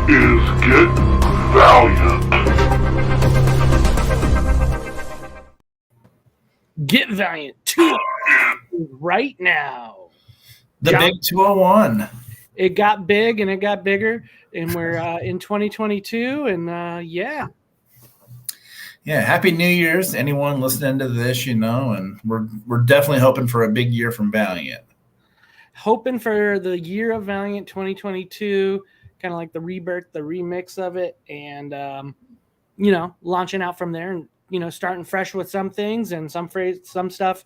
is Get Valiant. Get Valiant 2 right now. The John, big 201. It got big and it got bigger, and we're in 2022, and yeah. Yeah, happy New Year's to anyone listening to this, and we're definitely hoping for a big year from Valiant. Hoping for the year of Valiant 2022, kind of like the rebirth, the remix of it, and launching out from there, and starting fresh with some things and some stuff,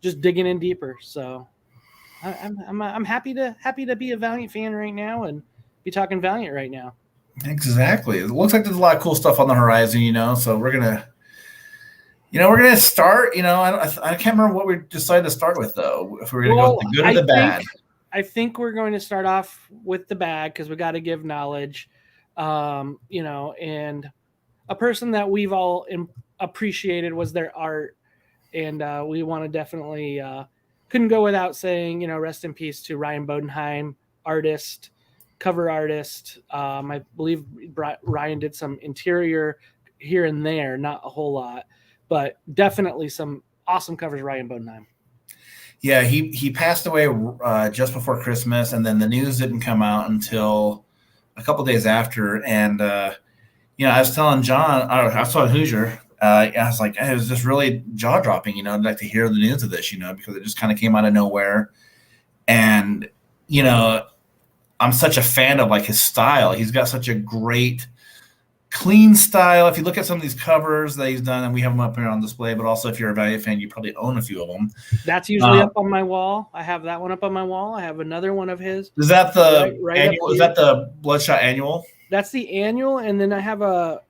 just digging in deeper. So I'm happy to be a Valiant fan right now and be talking Valiant right now. Exactly. It looks like there's a lot of cool stuff on the horizon, so we're gonna start. I can't remember what we decided to start with though. If we're gonna go with the good or the bad. I think we're going to start off with the bad because we got to give knowledge, and a person that we've all appreciated was their art, and we want to definitely couldn't go without saying, rest in peace to Ryan Bodenheim, artist, cover artist. I believe Ryan did some interior here and there, not a whole lot, but definitely some awesome covers, Ryan Bodenheim. Yeah, he passed away just before Christmas, and then the news didn't come out until a couple days after. And I was telling John, I was telling Hooser, I was like, it was just really jaw dropping, I'd like to hear the news of this, because it just kind of came out of nowhere. And I'm such a fan of like his style. He's got such a great, clean style. If you look at some of these covers that he's done, and we have them up here on display, but also if you're a Valiant fan, you probably own a few of them. That's usually up on my wall. I have that one up on my wall. I have another one of his. Is that the annual? Is that the Bloodshot annual? That's the annual, and then I have a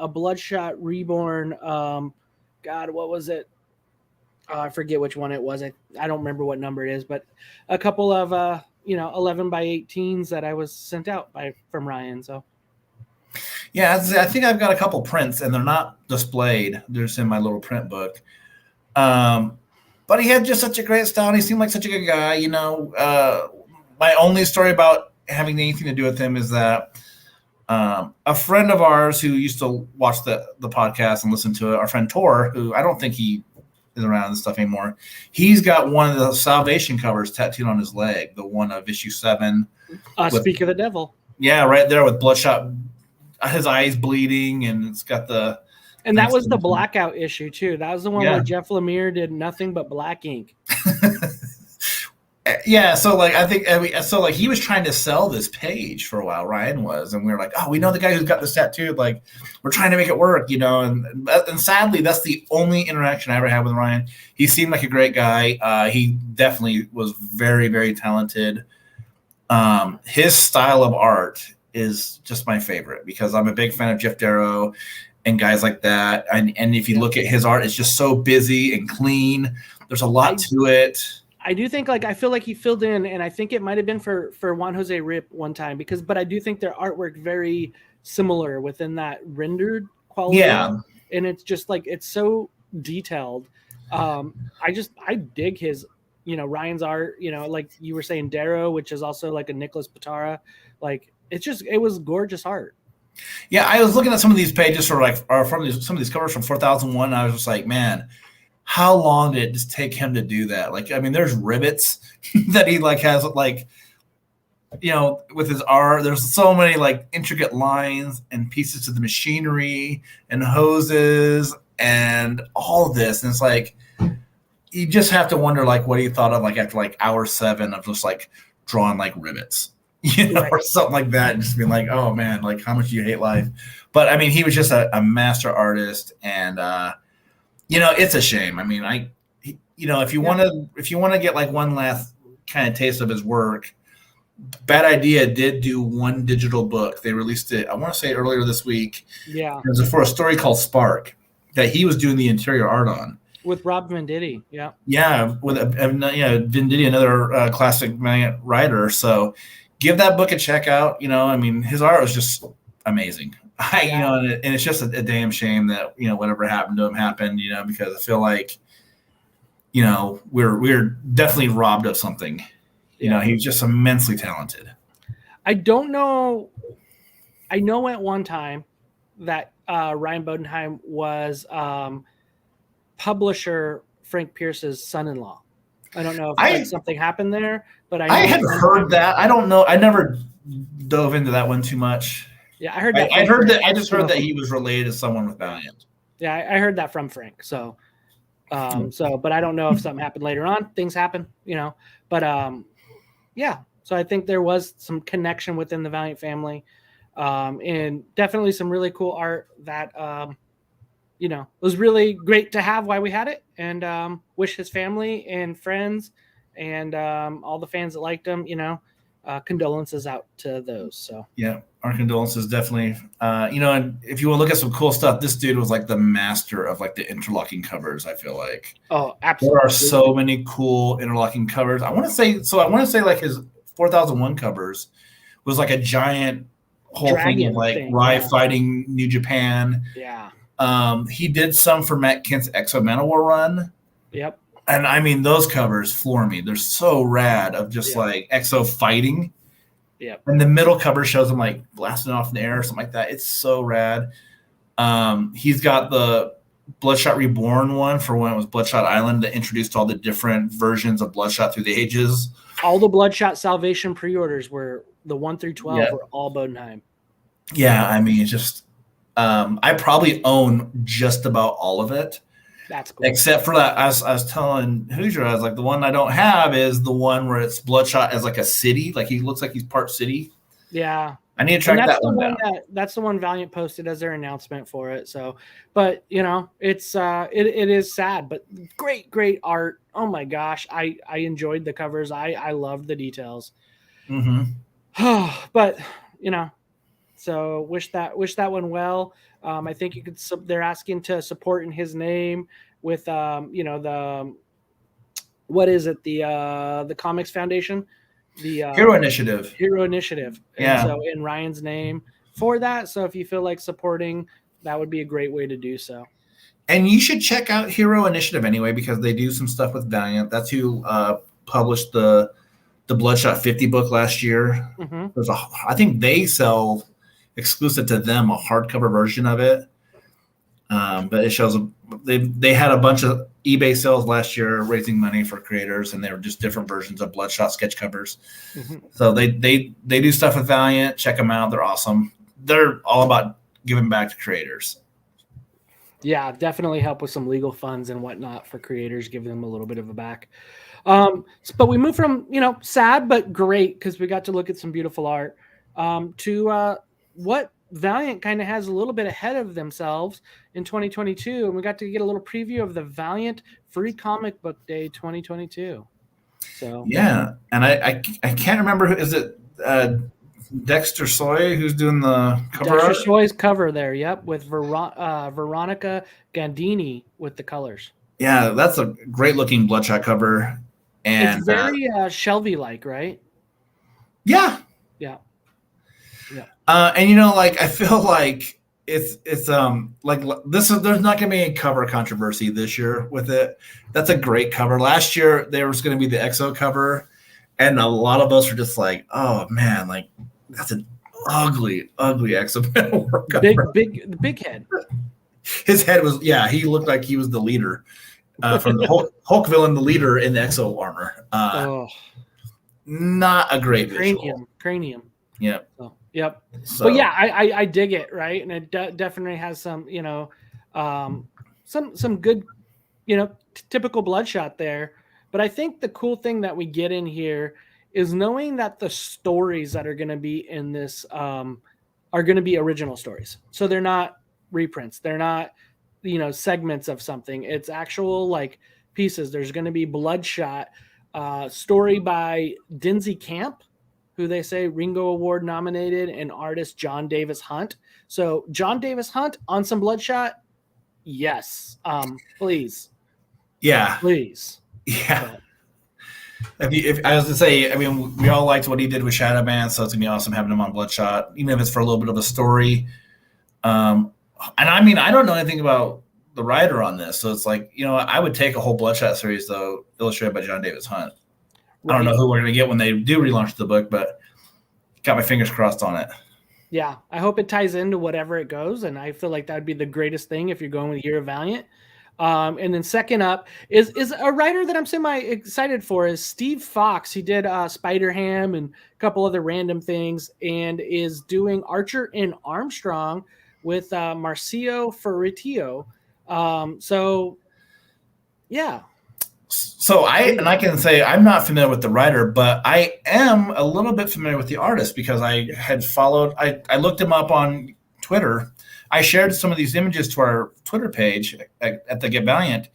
Bloodshot Reborn. God, what was it? I forget which one it was. I don't remember what number it is, but a couple of 11 by 18s that I was sent out from Ryan. So. Yeah, I think I've got a couple prints, and they're not displayed. They're just in my little print book. But he had just such a great style, and he seemed like such a good guy. My only story about having anything to do with him is that a friend of ours who used to watch the podcast and listen to it, our friend Tor, who I don't think he is around and stuff anymore, he's got one of the Salvation covers tattooed on his leg, the one of issue 7. Speak of the Devil. Yeah, right there with Bloodshot. His eyes bleeding, and it's got the. And that was the blackout issue too. That was the one where Jeff Lemire did nothing but black ink. Yeah, so I think he was trying to sell this page for a while. Ryan was, and we were like, oh, we know the guy who's got this tattooed. Like, we're trying to make it work, And sadly, that's the only interaction I ever had with Ryan. He seemed like a great guy. He definitely was very, very talented. His style of art is just my favorite because I'm a big fan of Jeff Darrow and guys like that. And if you look at his art, it's just so busy and clean. There's a lot to it. I do think I feel like he filled in, and I think it might have been for Juan Jose Rip one time but I do think their artwork very similar within that rendered quality. Yeah. And it's just it's so detailed. I dig his, Ryan's art, like you were saying, Darrow, which is also like a Nicholas Patara, it was gorgeous art. Yeah, I was looking at some of these pages some of these covers from 4001. And I was just like, man, how long did it just take him to do that? There's rivets that he has with his art. There's so many intricate lines and pieces to the machinery and hoses and all of this. And it's you just have to wonder what he thought of after hour 7 of just drawing rivets. Right. Or something like that, and just being oh man, how much do you hate life? But he was just a master artist, and it's a shame. If you want to get one last kind of taste of his work, Bad Idea did do one digital book. They released it, I want to say earlier this week. Yeah, it was for a story called Spark that he was doing the interior art on with Rob Venditti. with Venditti, another classic writer. So give that book a check out. His art was just amazing. And it's just a damn shame that, whatever happened to him happened, because I feel like, we're definitely robbed of something. He was just immensely talented. I don't know I know at one time that Ryan Bodenheim was publisher Frank Pierce's son-in-law. I don't know if something happened there, but I had heard that. I don't know. I never dove into that one too much. Yeah, I heard that. I just heard that he was related to someone with Valiant. Yeah, I heard that from Frank. So, but I don't know if something happened later on. Things happen, But yeah. So I think there was some connection within the Valiant family, and definitely some really cool art that was really great to have while we had it, and wish his family and friends and all the fans that liked him, condolences out to those. So yeah, our condolences definitely. And if you want to look at some cool stuff, this dude was like the master of like the interlocking covers. I feel like absolutely, there are so many cool interlocking covers. I want to say like his 4001 covers was like a giant whole thing of like Rai fighting New Japan. Yeah. He did some for Matt Kent's X-O Manowar run. Yep. And I mean, those covers floor me. They're so rad of just like X-O fighting. Yep. And the middle cover shows him like blasting off in the air or something like that. It's so rad. He's got the Bloodshot Reborn one for when it was Bloodshot Island that introduced all the different versions of Bloodshot through the ages. All the Bloodshot Salvation pre-orders were the 1 through 12 were all Bodenheim. Yeah, I mean, it's just I probably own just about all of it. That's cool. Except for that, I was telling Hooser, I was like, the one I don't have is the one where it's Bloodshot as like a city. Like he looks like he's part city. Yeah. I need to track that one down. That's the one Valiant posted as their announcement for it. So, but it's it is sad, but great art. Oh my gosh, I enjoyed the covers. I loved the details. Mm-hmm. But so wish that one well. I think you could. They're asking to support in his name with the what is it, the Comics Foundation. The Hero Initiative. And so in Ryan's name for that. So if you feel like supporting, that would be a great way to do so. And you should check out Hero Initiative anyway, because they do some stuff with Valiant. That's who published the Bloodshot 50 book last year. Mm-hmm. I think they sell exclusive to them a hardcover version of it. But it shows they had a bunch of eBay sales last year raising money for creators, and they were just different versions of Bloodshot sketch covers. Mm-hmm. So they do stuff with Valiant. Check them out. They're awesome. They're all about giving back to creators. Yeah, definitely help with some legal funds and whatnot for creators, give them a little bit of a back. But we moved from, sad but great, because we got to look at some beautiful art, to what Valiant kind of has a little bit ahead of themselves in 2022, and we got to get a little preview of the Valiant Free Comic Book Day 2022. So yeah, and I can't remember who is it. Dexter Soy who's doing the cover. Dexter Soy's cover there, yep, with Veronica Gandini with the colors. Yeah, that's a great looking Bloodshot cover, and it's very Shelby like, right? Yeah. And I feel like it's like this is, there's not gonna be any cover controversy this year with it. That's a great cover. Last year there was gonna be the X-O cover, and a lot of us were just like, oh man, like that's an ugly X-O cover. Big head. His head was, he looked like he was the leader from the Hulk villain, the leader in the X-O armor. Not a great visual. Cranium. Yeah. Oh. Yep. So, but yeah, I dig it, right? And it definitely has some, some good, typical Bloodshot there. But I think the cool thing that we get in here is knowing that the stories that are going to be in this are going to be original stories. So they're not reprints. They're not, segments of something. It's actual like pieces. There's going to be Bloodshot story by Dinsey Camp, who they say Ringo Award nominated, and artist John Davis Hunt. So John Davis Hunt on some Bloodshot. Yes. Please. Yeah. Please. Yeah. If I was to say, I mean, we all liked what he did with Shadow Man, so it's gonna be awesome having him on Bloodshot, even if it's for a little bit of a story. And I mean, I don't know anything about the writer on this, so it's like, I would take a whole Bloodshot series though, illustrated by John Davis Hunt. Right. I don't know who we're going to get when they do relaunch the book, but got my fingers crossed on it. Yeah, I hope it ties into whatever it goes, and I feel like that would be the greatest thing if you're going with Year of Valiant. And then second up is a writer that I'm semi excited for is Steve Fox. He did Spider-Ham and a couple other random things, and is doing Archer and Armstrong with Marcio Ferritio. So yeah. So I can say I'm not familiar with the writer, but I am a little bit familiar with the artist because I had followed. I looked him up on Twitter. I shared some of these images to our Twitter page at the Get Valiant,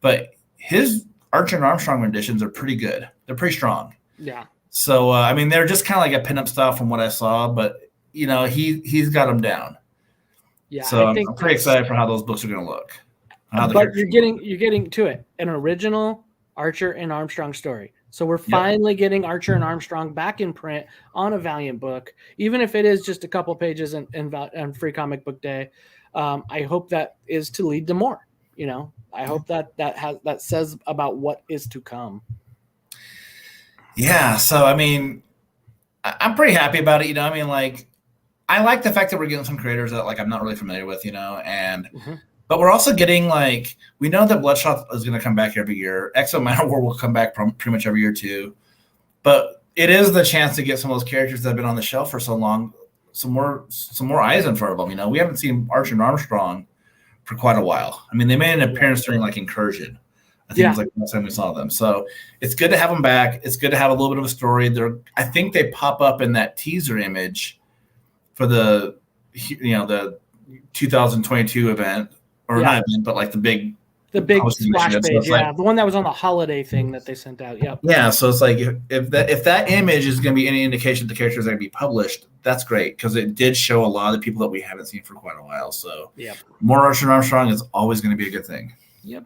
but his Archer and Armstrong renditions are pretty good. They're pretty strong. Yeah. So I mean, they're just kind of like a pinup style from what I saw, but you know, he's got them down. Yeah. So I'm pretty excited for how those books are going to look. But you're getting to it, an original Archer and Armstrong story. So we're finally getting Archer and Armstrong back in print on a Valiant book, even if it is just a couple pages in Free Comic Book Day. I hope that is to lead to more. You know, I hope that says about what is to come. Yeah. So I mean, I'm pretty happy about it. You know, I mean, like, I like the fact that we're getting some creators that like I'm not really familiar with. You know, and. Mm-hmm. But we're also getting, like, we know that Bloodshot is going to come back every year. X-O Manowar will come back pretty much every year, too. But it is the chance to get some of those characters that have been on the shelf for so long, some more eyes in front of them. You know, we haven't seen Archer and Armstrong for quite a while. I mean, they made an appearance during, like, Incursion. I think it was, like, the last time we saw them. So it's good to have them back. It's good to have a little bit of a story. I think they pop up in that teaser image for the 2022 event. Or not event, but like the big splash page, so like, the one that was on the holiday thing that they sent out. Yep. Yeah, so it's like if that image is going to be any indication that the characters are going to be published, that's great because it did show a lot of the people that we haven't seen for quite a while. So more Archer and Armstrong is always going to be a good thing. Yep.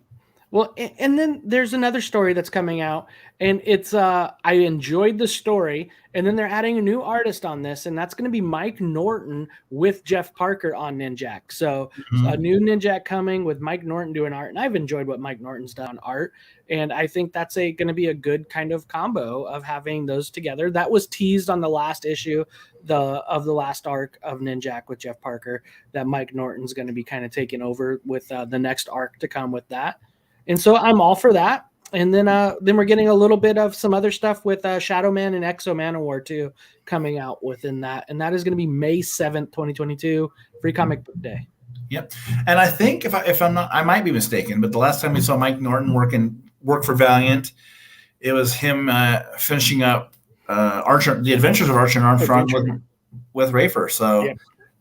Well, and then there's another story that's coming out, and it's I enjoyed the story, and then they're adding a new artist on this, and that's going to be Mike Norton with Jeff Parker on Ninjak. So a new Ninjak coming with Mike Norton doing art, and I've enjoyed what Mike Norton's done art, and I think that's going to be a good kind of combo of having those together. That was teased on the last issue of the last arc of Ninjak with Jeff Parker, that Mike Norton's going to be kind of taking over with the next arc to come with that. And so I'm all for that. And then we're getting a little bit of some other stuff with Shadow Man and X-O Manowar too coming out within that. And that is going to be May 7th, 2022, Free Comic Book Day. Yep. And I think if I'm not, I might be mistaken, but the last time we saw Mike Norton work for Valiant, it was him finishing up the Adventures of Archer and Armstrong with Rafer. So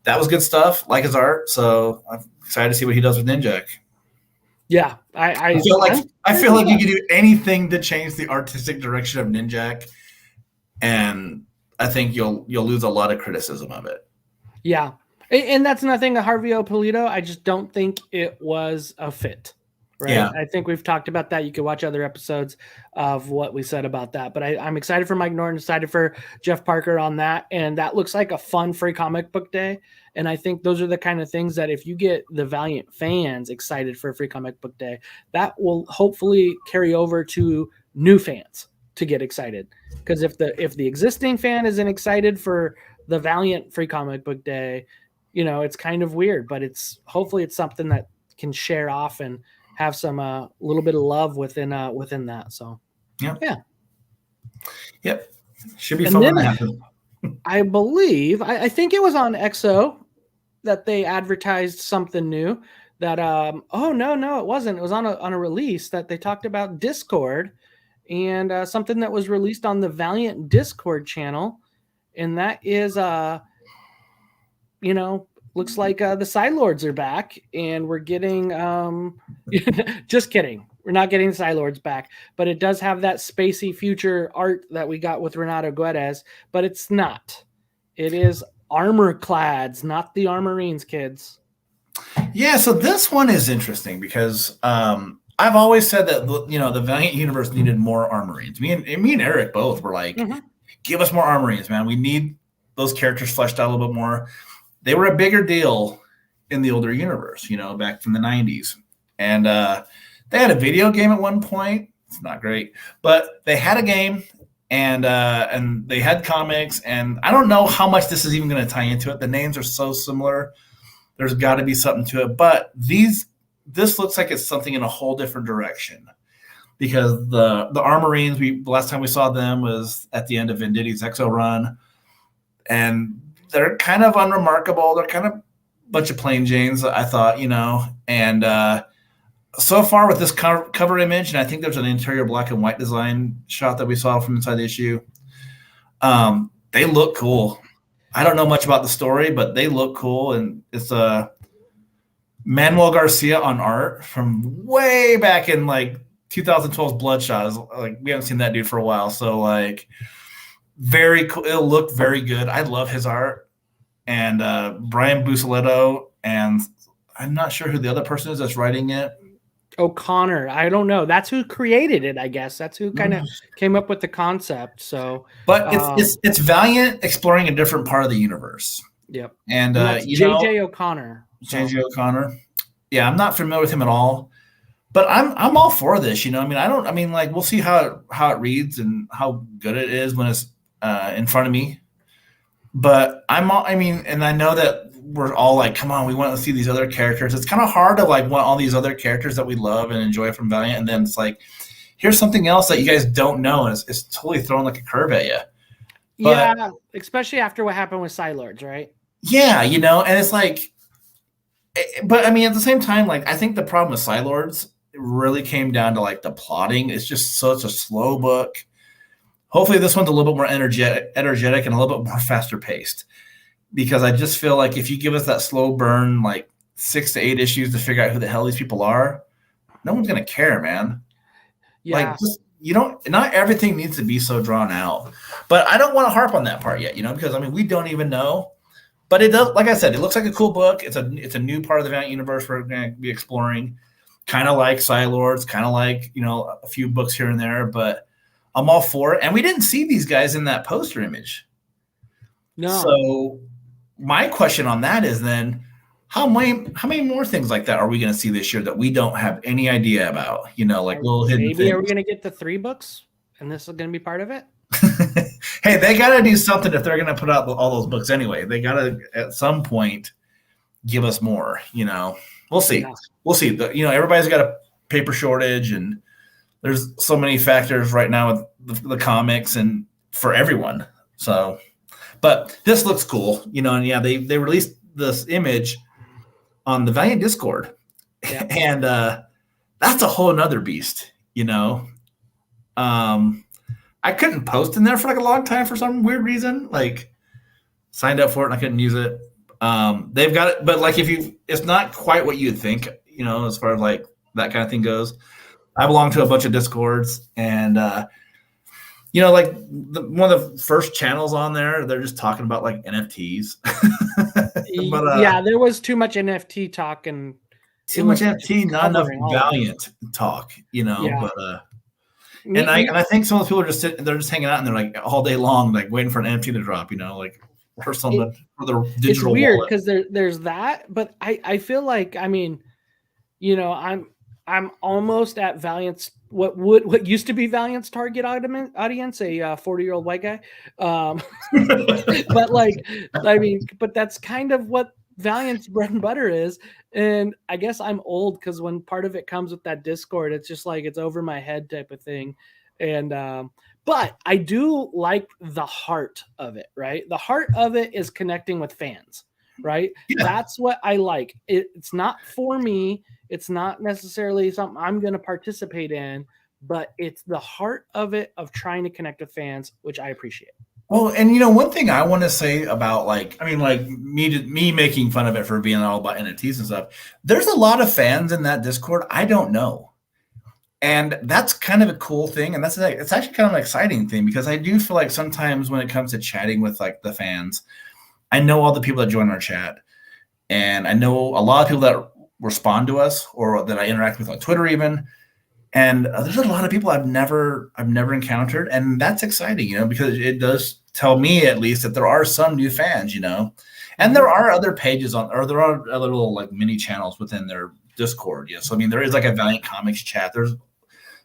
that was good stuff, like his art. So I'm excited to see what he does with Ninjak. Yeah, I feel like you can do anything to change the artistic direction of Ninjak, and I think you'll lose a lot of criticism of it. Yeah, and that's nothing. Harvio Polito, I just don't think it was a fit. Right? Yeah. I think we've talked about that. You can watch other episodes of what we said about that. But I'm excited for Mike Norton, excited for Jeff Parker on that, and that looks like a fun Free Comic Book Day. And I think those are the kind of things that if you get the Valiant fans excited for Free Comic Book Day, that will hopefully carry over to new fans to get excited. Because if the existing fan isn't excited for the Valiant Free Comic Book Day, you know, it's kind of weird. But hopefully it's something that can share off and have some little bit of love within that. So yep, should be fun when that happens. I believe I think it was on X-O that they advertised something new that no it wasn't. It was on a release that they talked about Discord and something that was released on the Valiant Discord channel, and that is looks like the Side Lords are back, and we're getting just kidding. We're not getting the Side Lords back, but it does have that spacey future art that we got with Renato Guedes, but it's not. It is armor clads, not the Armorines, kids. Yeah, so this one is interesting because I've always said that the Valiant universe needed more Armorines. Me and Eric both were like, give us more Armorines, man. We need those characters fleshed out a little bit more. They were a bigger deal in the older universe, back from the 90s. And they had a video game at one point. It's not great, but they had a game, and they had comics, and I don't know how much this is even going to tie into it. The names are so similar. There's got to be something to it, but this looks like it's something in a whole different direction, because the Armorines, the last time we saw them was at the end of Venditti's X-O run, and they're kind of unremarkable. They're kind of a bunch of plain Janes, I thought, and so far with this cover image, and I think there's an interior black and white design shot that we saw from inside the issue. They look cool. I don't know much about the story, but they look cool, and it's Manuel Garcia on art from way back in like 2012's Bloodshot. Like, we haven't seen that dude for a while, so like very cool. It'll look very good. I love his art, and Brian Buccellato, and I'm not sure who the other person is that's writing it. O'Connor. I don't know. That's who created it, I guess. That's who kind of came up with the concept. So, but it's Valiant exploring a different part of the universe. Yep. And JJ O'Connor. JJ O'Connor. Yeah, I'm not familiar with him at all, but I'm all for this. We'll see how it reads and how good it is when it's in front of me. But and I know that we're all like, come on, we want to see these other characters. It's kind of hard to like want all these other characters that we love and enjoy from Valiant, and then it's like, here's something else that you guys don't know, and it's totally throwing like a curve at you. But, yeah, especially after what happened with Psi-Lords, right? Yeah, and it's like, but at the same time, like, I think the problem with Psi-Lords really came down to like the plotting. It's just such a slow book. Hopefully this one's a little bit more energetic and a little bit more faster paced, because I just feel like if you give us that slow burn, like 6 to 8 issues to figure out who the hell these people are, no one's going to care, man. Yeah. Like, not everything needs to be so drawn out, but I don't want to harp on that part yet, because we don't even know, but it does, like I said, it looks like a cool book. It's a new part of the Valiant universe we're going to be exploring, kind of like Psi-Lords, kind of like, a few books here and there, but I'm all for it. And we didn't see these guys in that poster image. No. So my question on that is then, how many more things like that are we going to see this year that we don't have any idea about? Like little hidden things. Maybe are we going to get the 3 books, and this is going to be part of it? Hey, they got to do something if they're going to put out all those books anyway. They got to at some point give us more. We'll see. Yeah. We'll see. Everybody's got a paper shortage, and there's so many factors right now with the comics and for everyone. So, but this looks cool, and yeah, they released this image on the Valiant Discord, yeah. And that's a whole nother beast, I couldn't post in there for like a long time for some weird reason, like signed up for it and I couldn't use it. They've got it, but like it's not quite what you'd think, as far as like that kind of thing goes. I belong to a bunch of Discords, and like one of the first channels on there, they're just talking about like NFTs. But, yeah, there was too much NFT talk and too much NFT, not enough Valiant talk, Yeah. But and I think some of the people are they're just hanging out and they're like all day long, like waiting for an NFT to drop, like or something for the digital. It's weird because there's that, but I feel like I'm almost at Valiant's what used to be Valiant's target audience, a 40-year-old white guy. But but that's kind of what Valiant's bread and butter is. And I guess I'm old because when part of it comes with that Discord, it's just like it's over my head type of thing. And but I do like the heart of it, right? The heart of it is connecting with fans, right? Yeah. That's what I like. It's not for me. It's not necessarily something I'm going to participate in, but it's the heart of it of trying to connect with fans, which I appreciate. Well, and one thing I want to say about me making fun of it for being all about NFTs and stuff, there's a lot of fans in that Discord I don't know. And that's kind of a cool thing. And it's actually kind of an exciting thing, because I do feel like sometimes when it comes to chatting with like the fans, I know all the people that join our chat, and I know a lot of people that respond to us or that I interact with on Twitter even. And there's a lot of people I've never encountered, and that's exciting, because it does tell me at least that there are some new fans, and there are other pages or there are other little like mini channels within their Discord. So there is like a Valiant Comics chat. There's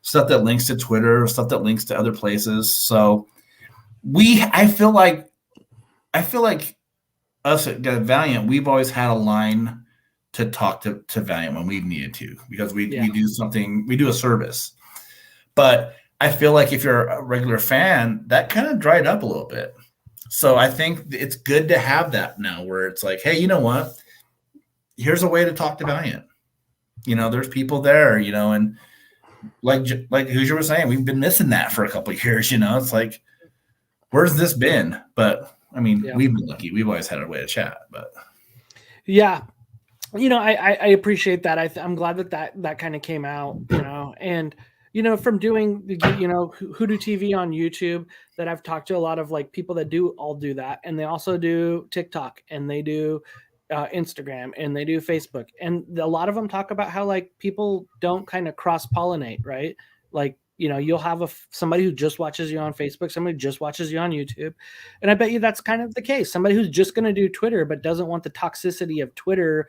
stuff that links to Twitter, stuff that links to other places. So I feel like us at Valiant, we've always had a line to talk to Valiant when we've needed to, because we do something, we do a service. But I feel like if you're a regular fan, that kind of dried up a little bit. So I think it's good to have that now, where it's like, hey, you know what? Here's a way to talk to Valiant. There's people there, and like Hooser was saying, we've been missing that for a couple of years. It's like, where's this been? But I mean, we've been lucky. We've always had a way to chat. But yeah, I appreciate that. I'm glad that kind of came out. And from doing Hoodoo TV on YouTube, that I've talked to a lot of like people that do that, and they also do TikTok, and they do Instagram, and they do Facebook, and a lot of them talk about how like people don't kind of cross pollinate, right? Like, you'll have somebody who just watches you on Facebook, somebody who just watches you on YouTube, and I bet you that's kind of the case. Somebody who's just going to do Twitter but doesn't want the toxicity of Twitter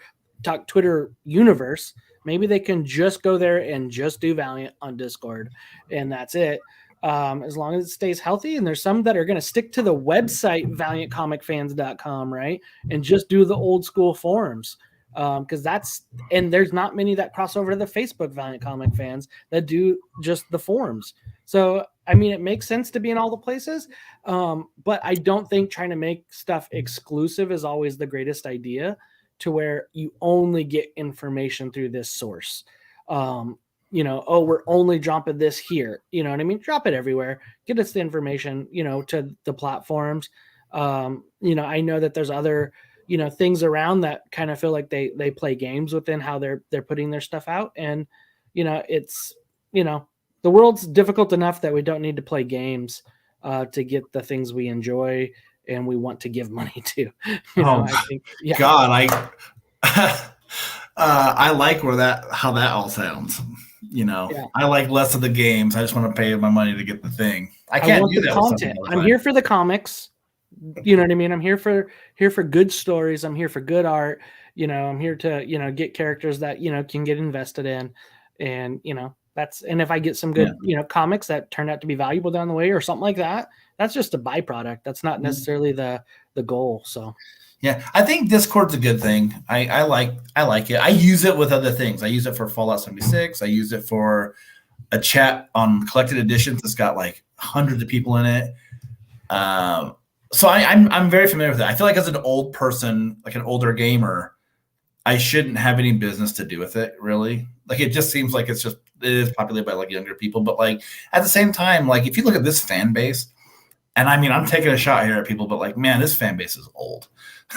universe, maybe they can just go there and just do Valiant on Discord, and that's it. As long as it stays healthy. And there's some that are going to stick to the website, valiantcomicfans.com, right? And just do the old school forums. Because there's not many that cross over to the Facebook Valiant Comic Fans that do just the forums. So, I mean, it makes sense to be in all the places. But I don't think trying to make stuff exclusive is always the greatest idea, to where you only get information through this source. We're only dropping this here. You know what I mean? Drop it everywhere. Get us the information, to the platforms. I know that there's other, things around that kind of feel like they play games within how they're putting their stuff out. And, it's, the world's difficult enough that we don't need to play games to get the things we enjoy and we want to give money to. I think, God, I like how that all sounds. I like less of the games. I just want to pay my money to get the thing. I can't do that content. I'm here for the comics. You know what I mean? I'm here for good stories. I'm here for good art. I'm here to, get characters that, can get invested in. And, and if I get some good, comics that turn out to be valuable down the way or something like that, that's just a byproduct. That's not necessarily the goal. So. Yeah, I think Discord's a good thing. I like it. I use it with other things. I use it for Fallout 76. I use it for a chat on collected editions that's got like hundreds of people in it. So I'm very familiar with it. I feel like as an old person, like an older gamer, I shouldn't have any business to do with it, really. Like, it just seems like it is populated by like younger people. But like at the same time, like if you look at this fan base, and I mean, I'm taking a shot here at people, but like, man, this fan base is old.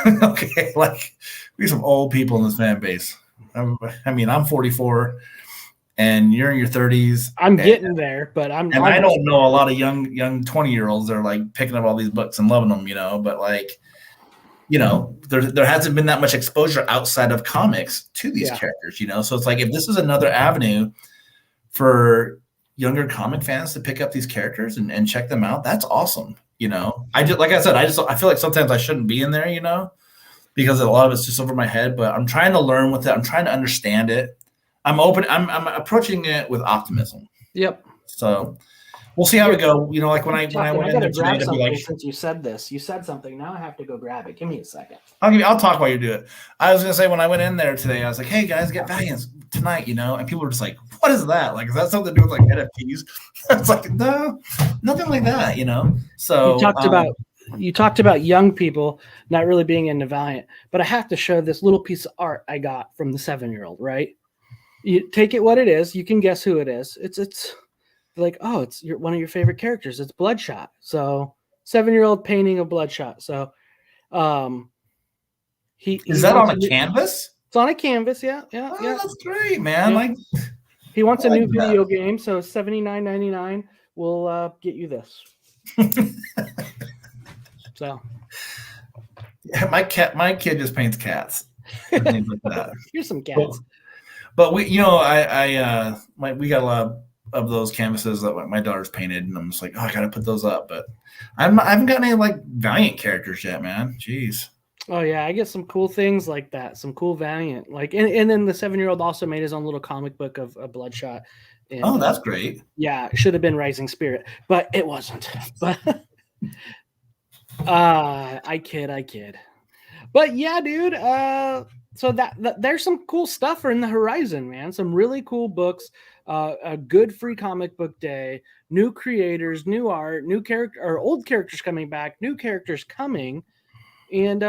Okay, like we have some old people in this fan base. I'm 44, and you're in your 30s. I'm getting there, but I don't know a lot of young 20-year-olds that are like picking up all these books and loving them, But like, there hasn't been that much exposure outside of comics to these characters, So it's like, if this is another avenue for younger comic fans to pick up these characters and check them out, that's awesome. I feel like sometimes I shouldn't be in there, because a lot of it's just over my head, but I'm trying to learn with it. I'm trying to understand it. I'm open. I'm approaching it with optimism. Yep. So we'll see how we go. Like when I went in there today to be like, since you said something, now I have to go grab it. Give me a second. I'll talk while you do it. I was going to say, when I went in there today, I was like, hey guys, get Valiant tonight, and people were just like, what is that? Like, is that something to do with like NFTs? It's like, no, nothing like that, So you talked about young people not really being into Valiant, but I have to show this little piece of art I got from the 7-year-old, right? You take it what it is. You can guess who it is. It's like, oh, it's one of your favorite characters. It's Bloodshot. So 7-year-old painting of Bloodshot. So is that on a canvas? It's on a canvas, yeah. That's great, man. Yeah. He wants a new video game, so $79.99 will get you this. So, yeah, my kid just paints cats. Things like that. Here's some cats. But we, we got a lot of those canvases that my daughter's painted, and I'm just like, oh, I gotta put those up. But I haven't got any like Valiant characters yet, man. Jeez. Oh yeah, I get some cool things like that. Some cool Valiant, like, and then the 7-year-old also made his own little comic book of Bloodshot. And, that's great. Yeah, it should have been Rising Spirit, but it wasn't. But I kid. But yeah, dude. So that there's some cool stuff in the horizon, man. Some really cool books. A good free comic book day. New creators, new art, new character or old characters coming back, new characters coming, and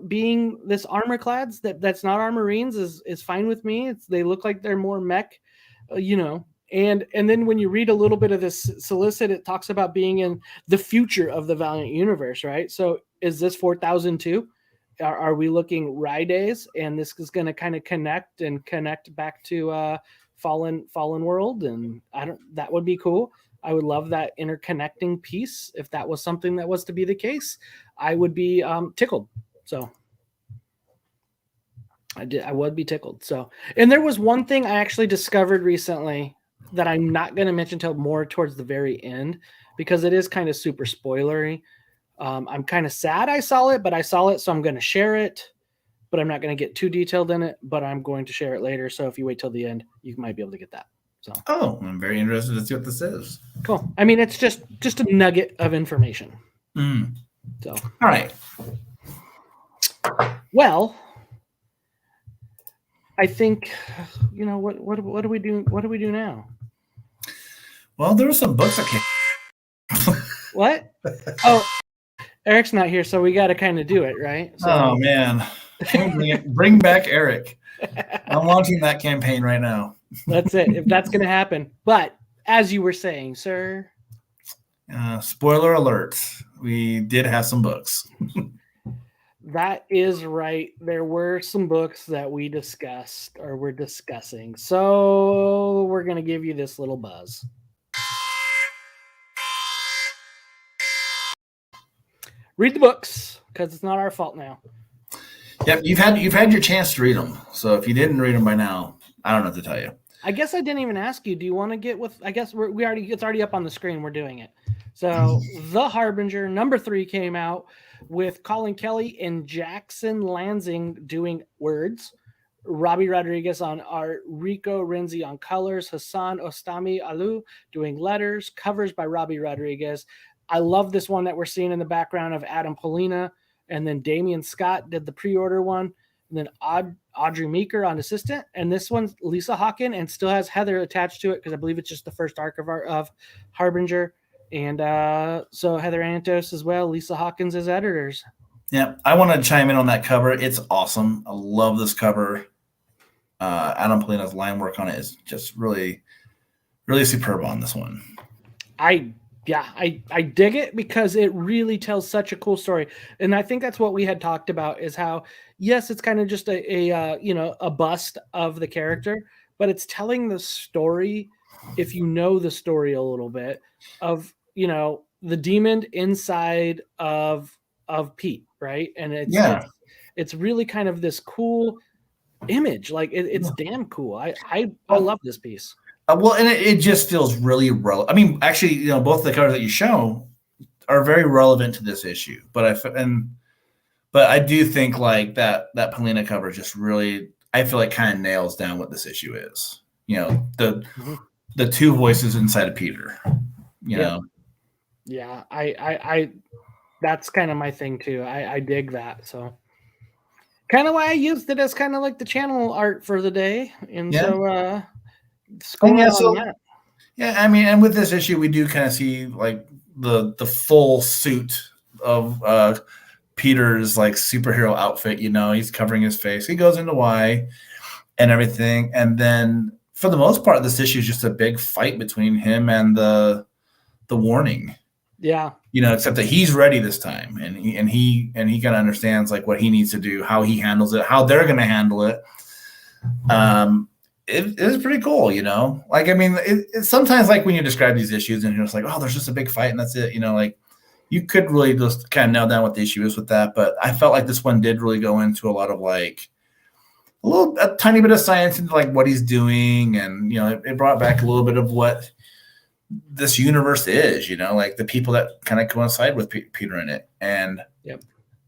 being this armor clads that's not armorines is fine with me. They look like they're more mech, And then when you read a little bit of this solicit, it talks about being in the future of the Valiant universe, right? So is this 4002? Are we looking Rye days? And this is going to kind of connect back to Fallen World, and that would be cool. I would love that interconnecting piece. If that was something that was to be the case, I would be tickled. So I would be tickled. So, and there was one thing I actually discovered recently that I'm not going to mention until more towards the very end, because it is kind of super spoilery. I'm kind of sad I saw it, but I saw it, so I'm going to share it, but I'm not going to get too detailed in it, but I'm going to share it later. So if you wait till the end, you might be able to get that. So, I'm very interested to see what this is. Cool. I mean, it's just a nugget of information. So, all right. Well, I think, what do we do? What do we do now? Well, there were some books that came. What? Oh, Eric's not here, so we got to kind of do it, right? So, oh man, bring back Eric. I'm launching that campaign right now. That's it. If that's going to happen. But as you were saying, sir. Spoiler alert. We did have some books. That is right. There were some books that we discussed or we're discussing. So we're going to give you this little buzz. Read the books, because it's not our fault now. Yep, you've had your chance to read them. So if you didn't read them by now, I don't know what to tell you. I guess I didn't even ask you. Do you want to get with? I guess it's already up on the screen. We're doing it. So The Harbinger #3 came out with Collin Kelly and Jackson Lanzing doing words, Robbi Rodriguez on art, Rico Renzi on colors, Hassan Otsmane-Elhaou doing letters, covers by Robbi Rodriguez. I love this one that we're seeing in the background of Adam Pollina, and then Damion Scott did the pre-order one, and then Audrey Meeker on assistant, and this one's Lisa Hawkins and still has Heather attached to it because I believe it's just the first arc of Harbinger. And so Heather Antos as well, Lisa Hawkins as editors. Yeah, I want to chime in on that cover. It's awesome. I love this cover. Adam Pollina's line work on it is just really, really superb on this one. I dig it because it really tells such a cool story. And I think that's what we had talked about is how, yes, it's kind of just a bust of the character, but it's telling the story, if you know the story a little bit, of the demon inside of Pete, right? And it's really kind of this cool image. Like it's damn cool. I love this piece. Well, and it just feels really relevant. I mean, actually, both the covers that you show are very relevant to this issue. But I do think like that Pollina cover just really, I feel like kind of nails down what this issue is. The two voices inside of Peter. Yeah, I that's kind of my thing too. I dig that. So kind of why I used it as kind of like the channel art for the day. And I mean, and with this issue, we do kind of see like the full suit of Peter's like superhero outfit. He's covering his face. He goes into Y and everything, and then for the most part, this issue is just a big fight between him and the Warning. Yeah. Except that he's ready this time, and he kind of understands like what he needs to do, how he handles it, how they're going to handle it. It is pretty cool, Like, I mean, it's sometimes like when you describe these issues and you're just like, oh, there's just a big fight and that's it. Like you could really just kind of nail down what the issue is with that. But I felt like this one did really go into a lot of like a tiny bit of science into like what he's doing, and it brought back a little bit of what this universe is, like the people that kind of coincide with Peter in it. And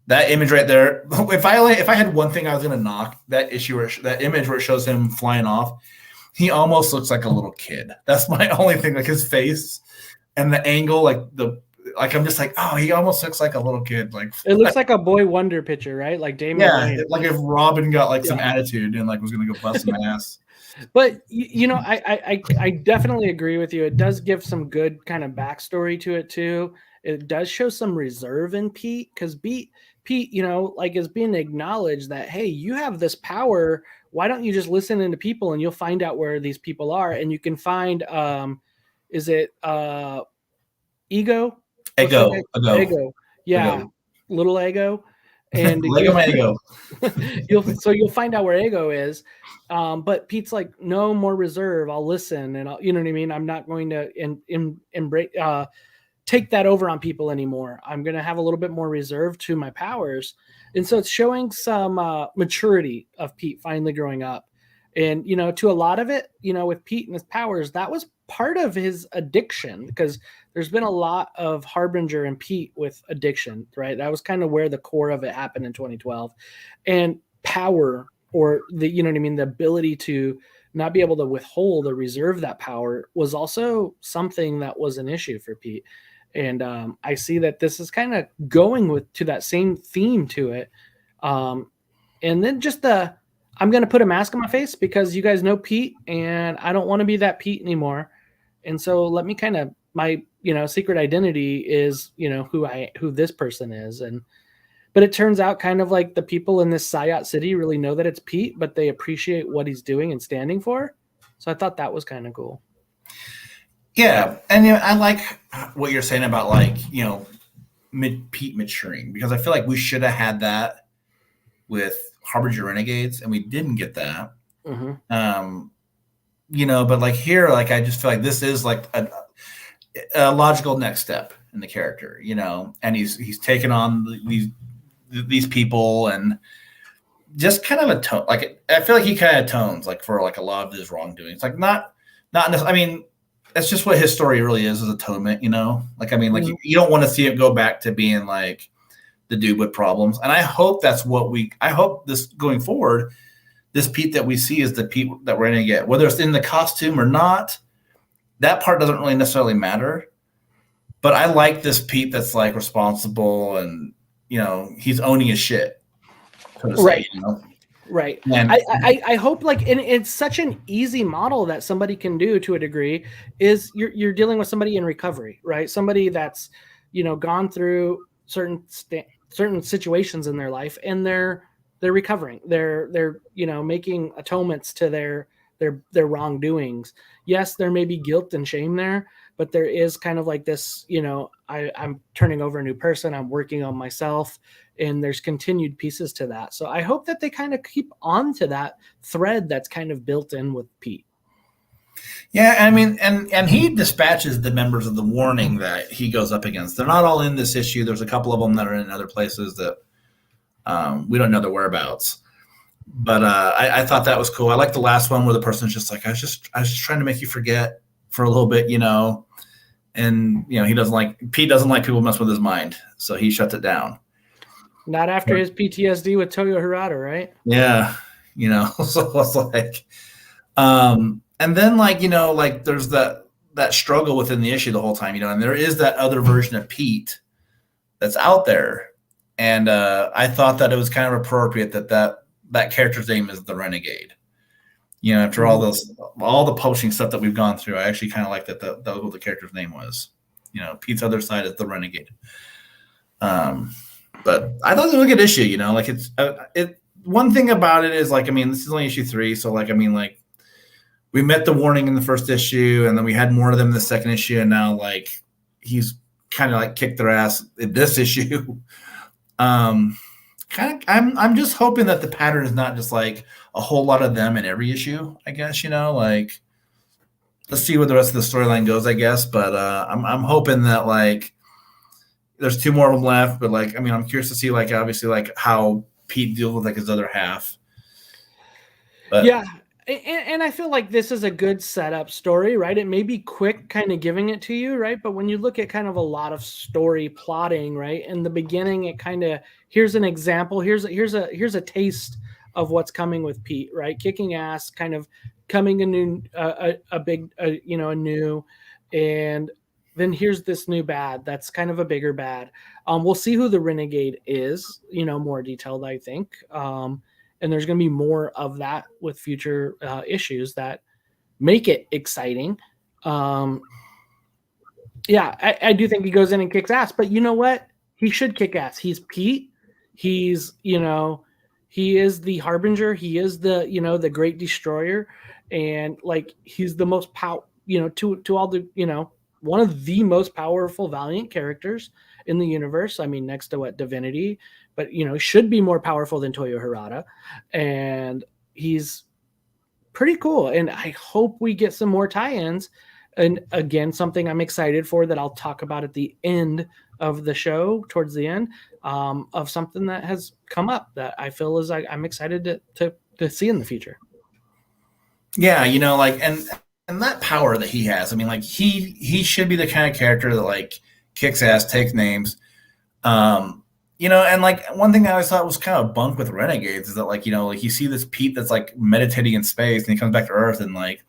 that image right there, if I had one thing I was going to knock, that issue that image where it shows him flying off, he almost looks like a little kid. That's my only thing, like his face and the angle, like like I'm just like, oh, he almost looks like a little kid. Like it looks like a boy wonder picture, right? Like Damion. Yeah, like if Robin got like some attitude and like was gonna go bust some ass. But you know, I definitely agree with you. It does give some good kind of backstory to it too. It does show some reserve in Pete, because Pete, you know, like is being acknowledged that, hey, you have this power. Why don't you just listen into people and you'll find out where these people are, and you can find is it ego? Ego. Yeah, ego. Little ego. And Lego my ego. you'll find out where ego is. But Pete's like, no more reserve. I'll listen, and you know what I mean. I'm not going to embrace take that over on people anymore. I'm going to have a little bit more reserve to my powers, and so it's showing some maturity of Pete finally growing up. And you know, to a lot of it, you know, with Pete and his powers, that was part of his addiction, because there's been a lot of Harbinger and Pete with addiction, right? That was kind of where the core of it happened in 2012. And power, or the, you know what I mean, the ability to not be able to withhold or reserve that power, was also something that was an issue for Pete. And I see that this is kind of going to that same theme to it. And then just I'm going to put a mask on my face because you guys know Pete, and I don't want to be that Pete anymore. And so let me kind of, my, you know, secret identity is, you know, who this person is. But it turns out kind of like the people in this psiot city really know that it's Pete, but they appreciate what he's doing and standing for. So I thought that was kind of cool. Yeah. And you know, I like what you're saying about, like, you know, Pete maturing, because I feel like we should have had that with Harbinger Renegades, and we didn't get that. Mm-hmm. You know, but like here, like I just feel like this is like a logical next step in the character, you know, and he's taken on these people, and just kind of a tone. Like I feel like he kind of atones like for like a lot of his wrongdoings. Like not. I mean, that's just what his story really is atonement, you know. Like I mean, like you don't want to see it go back to being like the dude with problems. And I hope that's what I hope this going forward, this Pete that we see is the Pete that we're going to get, whether it's in the costume or not. That part doesn't really necessarily matter. But I like this Pete that's like responsible, and, you know, he's owning his shit. Right. Say, you know? Right. And I hope, like, and it's such an easy model that somebody can do to a degree, is you're dealing with somebody in recovery, right? Somebody that's, you know, gone through certain situations in their life, and they're recovering. They're you know, making atonements to their wrongdoings. Yes, there may be guilt and shame there, but there is kind of like this, you know, I'm turning over a new person. I'm working on myself, and there's continued pieces to that. So I hope that they kind of keep on to that thread that's kind of built in with Pete. Yeah, I mean, and he dispatches the members of the Warning that he goes up against. They're not all in this issue. There's a couple of them that are in other places that we don't know their whereabouts. But I thought that was cool. I like the last one where the person's just like, I was just trying to make you forget for a little bit, you know. And, you know, Pete doesn't like people mess with his mind, so he shuts it down. Not after his PTSD with Toyo Hirata, right? Yeah, you know, so it's like, and then, like, you know, like there's that struggle within the issue the whole time, you know, and there is that other version of Pete that's out there. And I thought that it was kind of appropriate that character's name is the Renegade. You know, after all the publishing stuff that we've gone through, I actually kind of like that was what the character's name was. You know, Pete's other side is the Renegade. But I thought it was a good issue, you know, like one thing about it is, like, I mean, this is only issue 3. So, like, I mean, like, we met the Warning in the first issue, and then we had more of them in the second issue. And now, like, he's kind of like kicked their ass in this issue. I'm just hoping that the pattern is not just like a whole lot of them in every issue, I guess, you know, like, let's see where the rest of the storyline goes, I guess. But I'm hoping that, like, there's 2 more of them left. But, like, I mean, I'm curious to see, like, obviously, like, how Pete deals with, like, his other half. But, yeah. And I feel like this is a good setup story, right? It may be quick kind of giving it to you, right? But when you look at kind of a lot of story plotting, right? In the beginning, it kind of, here's an example. Here's a taste of what's coming with Pete, right? Kicking ass, kind of coming a new, and then here's this new bad that's kind of a bigger bad. We'll see who the renegade is, more detailed, I think. And there's going to be more of that with future issues that make it exciting. I do think he goes in and kicks ass, but you know what? He should kick ass. He's Pete. He's, he is the Harbinger. He is the, the great destroyer. And like, he's the most to all the, one of the most powerful Valiant characters in the universe. I mean, next to what Divinity, but should be more powerful than Toyo Hirata. And he's pretty cool. And I hope we get some more tie-ins. And again, something I'm excited for that I'll talk about at the end of the show, towards the end, of something that has come up that I feel is like I'm excited to see in the future. Yeah, and that power that he has. I mean, like he should be the kind of character that like kicks ass, takes names. And like one thing I always thought was kind of bunk with Renegades is that like you see this Pete that's like meditating in space and he comes back to Earth and like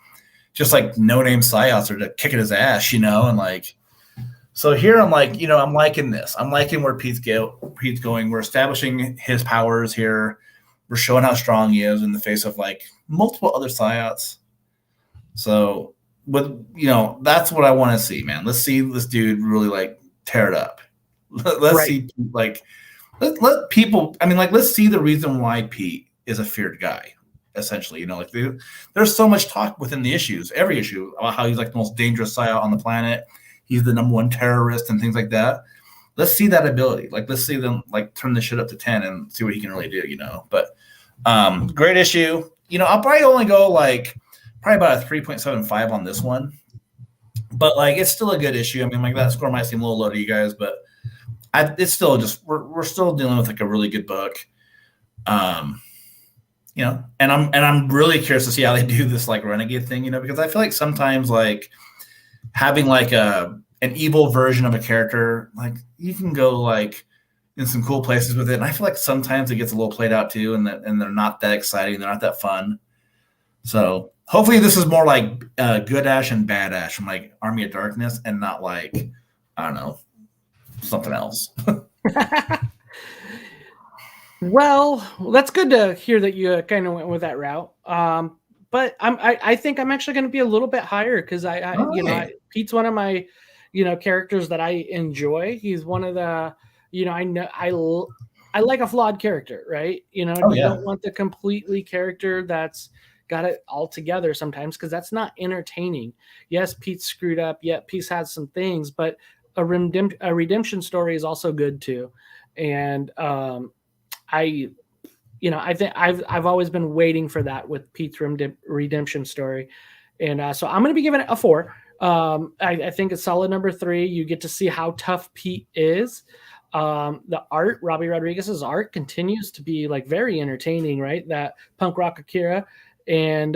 just like no-name psiots are kicking his ass, and like so here I'm like, I'm liking this. I'm liking where Pete's going. We're establishing his powers here. We're showing how strong he is in the face of like multiple other psiots. So, but that's what I want to see, man. Let's see this dude really like tear it up. Let's see like let people. I mean, like let's see the reason why Pete is a feared guy. Essentially, like there's so much talk within the issues, every issue, about how he's like the most dangerous psiot on the planet. He's the number one terrorist and things like that. Let's see that ability. Like, let's see them like turn this shit up to 10 and see what he can really do, But great issue. I'll probably only go like about a 3.75 on this one. But like it's still a good issue. I mean, like that score might seem a little low to you guys, but it's still just we're still dealing with like a really good book. And I'm really curious to see how they do this like renegade thing, because I feel like sometimes like having like an evil version of a character, like you can go like in some cool places with it. And I feel like sometimes it gets a little played out too, and they're not that exciting, they're not that fun. So hopefully this is more like Good Ash and Bad Ash from like Army of Darkness, and not like I don't know, something else. Well, that's good to hear that you kind of went with that route. But I think I'm actually going to be a little bit higher because Pete's one of my, characters that I enjoy. He's one of the, I like a flawed character, right? Don't want the completely character that's got it all together sometimes, because that's not entertaining. Yes, Pete's screwed up. Yeah, Pete has some things, but a redemption story is also good too. And I think I've always been waiting for that with Pete's redemption story. And so I'm going to be giving it a 4. I think it's solid number 3. You get to see how tough Pete is. The art, Robbi Rodriguez's art, continues to be like very entertaining, right? That punk rock Akira. And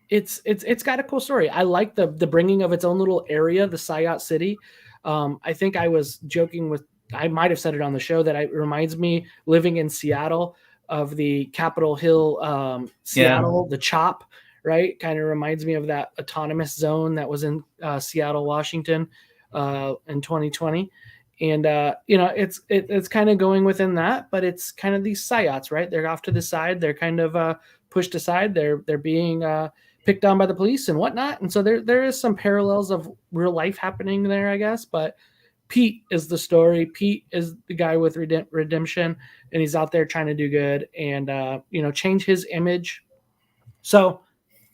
it's got a cool story. I like the bringing of its own little area, the Psiot City. I think I was joking I might have said it on the show that it reminds me, living in Seattle, of the Capitol Hill, Seattle, the CHOP, right? Kind of reminds me of that autonomous zone that was in Seattle, Washington in 2020. And, it's kind of going within that, but it's kind of these psiots, right? They're off to the side. They're kind of pushed aside. They're being picked on by the police and whatnot. And so there is some parallels of real life happening there, I guess, but Pete is the story. Pete is the guy with redemption, and he's out there trying to do good and, change his image. So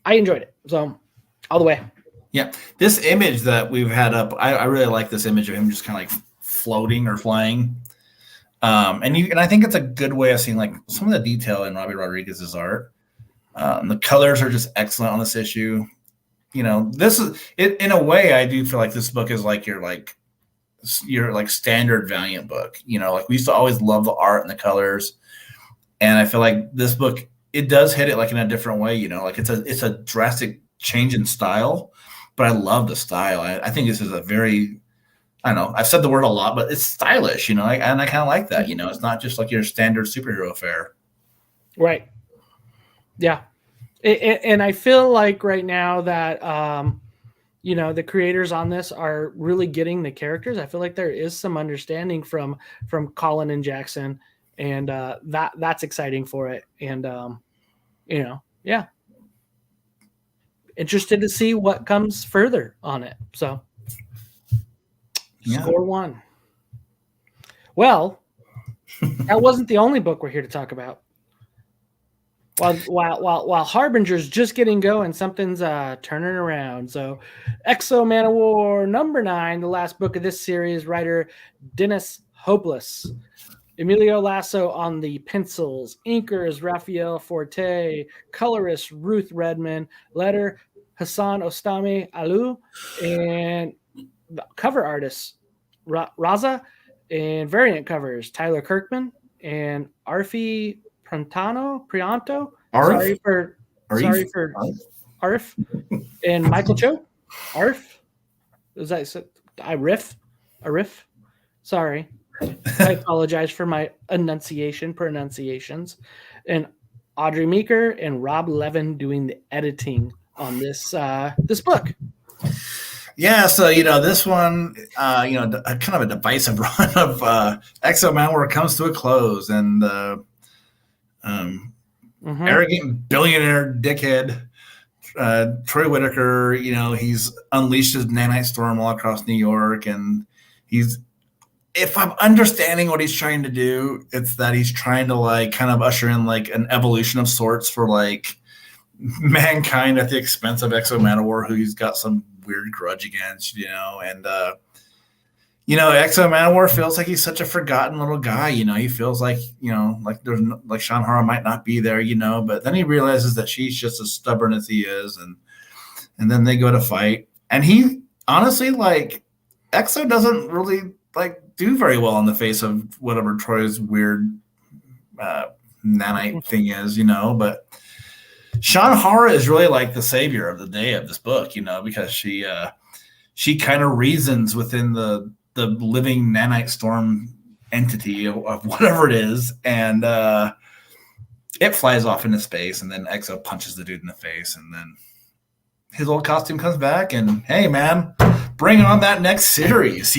I enjoyed it. So all the way. Yeah. This image that we've had up, I really like this image of him just kind of like floating or flying. And I think it's a good way of seeing like some of the detail in Robbi Rodriguez's art. The colors are just excellent on this issue. This is it in a way. I do feel like this book is like your standard Valiant book. Like we used to always love the art and the colors, and I feel like this book, it does hit it like in a different way. Like it's a drastic change in style, but I love the style. I think this is a very, I don't know, I've said the word a lot, but it's stylish, and I kind of like that. It's not just like your standard superhero fare. Right. Yeah. And I feel like right now that the creators on this are really getting the characters. I feel like there is some understanding from Collin and Jackson, and that's exciting for it. And yeah, interested to see what comes further on it. So, score 1. Well, that wasn't the only book we're here to talk about. While Harbinger's just getting going, something's turning around. So, X-O Manowar number 9, the last book of this series, writer Dennis Hopeless. Emilio Laiso on the pencils, inkers Raffaele Forte, colorist Ruth Redmond, letter Hassan Otsmane-Elhaou, and cover artists Raza, and variant covers Tyler Kirkman and Arfi Prianto. Sorry for Arf and Michael Cho. Arf. Was that Arif? Sorry. I apologize for my pronunciations. And Audrey Meeker and Rob Levin doing the editing on this book. Yeah, so this one, kind of a divisive run of X-O Manowar comes to a close, and arrogant billionaire dickhead Troy Whitaker, he's unleashed his nanite storm all across New York, and if I'm understanding what he's trying to do, it's that he's trying to kind of usher in an evolution of sorts for mankind at the expense of X-O Manowar, who he's got some weird grudge against, and X-O Manowar feels like he's such a forgotten little guy. He feels like there's Shan Hara might not be there, but then he realizes that she's just as stubborn as he is, and then they go to fight, and he honestly X-O doesn't really do very well in the face of whatever Troy's weird nanite thing is, but Shan Hara is really the savior of the day of this book, because she kind of reasons within the living nanite storm entity of whatever it is, and it flies off into space, and then X-O punches the dude in the face, and then his old costume comes back, and hey, man, bring on that next series,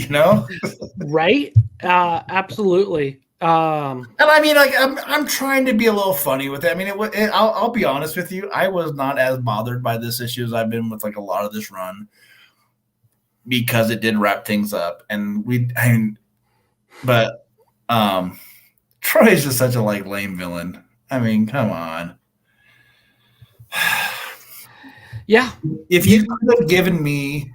Right? Absolutely. And I mean, I'm trying to be a little funny with it. I mean, I'll be honest with you. I was not as bothered by this issue as I've been with a lot of this run, because it did wrap things up, and but Troy is just such a lame villain. I mean, come on. Yeah. If you could have given me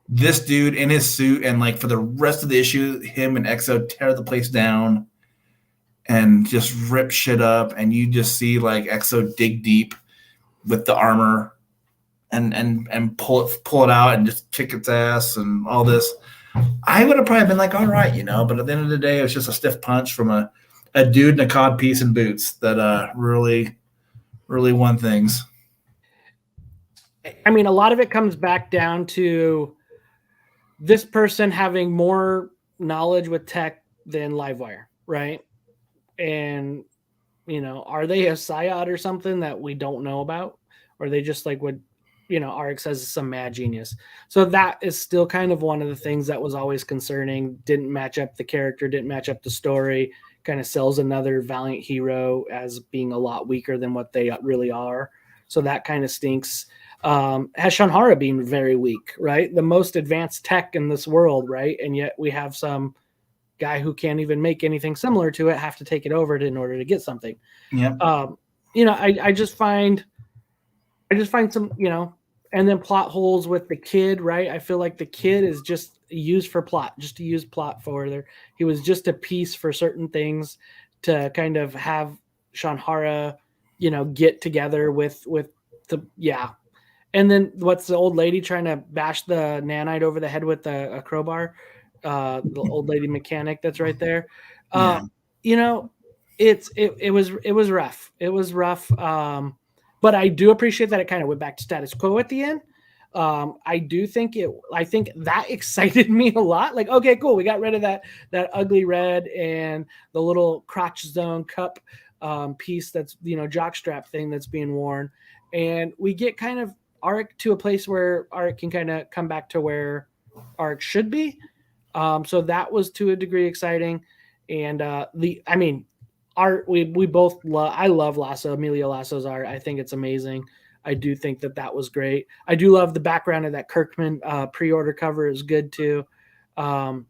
this dude in his suit, and for the rest of the issue, him and X-O tear the place down and just rip shit up, and you just see X-O dig deep with the armor and pull it out and just kick its ass and all this, I would have probably been all right, but at the end of the day, it was just a stiff punch from a dude in a cod piece and boots that really, really won things. I mean, a lot of it comes back down to this person having more knowledge with tech than Livewire, right? And, are they a psiot or something that we don't know about? Or they just what, RX says is some mad genius. So that is still kind of one of the things that was always concerning. Didn't match up the character, didn't match up the story, kind of sells another Valiant hero as being a lot weaker than what they really are. So that kind of stinks. Has Shan Hara being very weak, right? The most advanced tech in this world, right? And yet we have some guy who can't even make anything similar to it have to take it over in order to get something. Yeah. I just find some, and then plot holes with the kid, right? I feel like the kid is just used for plot, just to use plot for there. He was just a piece for certain things to kind of have Shan Hara, get together with the, yeah. And then what's the old lady trying to bash the nanite over the head with a crowbar? The old lady mechanic that's right there. It was rough. It was rough. But I do appreciate that it kind of went back to status quo at the end. I think that excited me a lot. Okay, cool. We got rid of that ugly red and the little crotch zone cup piece that's, jockstrap thing that's being worn. And we get kind of arc to a place where arc can kind of come back to where arc should be. So that was to a degree exciting. And art, we both love. I love Laiso, Emilio Lasso's art. I think it's amazing. I do think that was great. I do love the background of that Kirkman pre-order cover is good too. And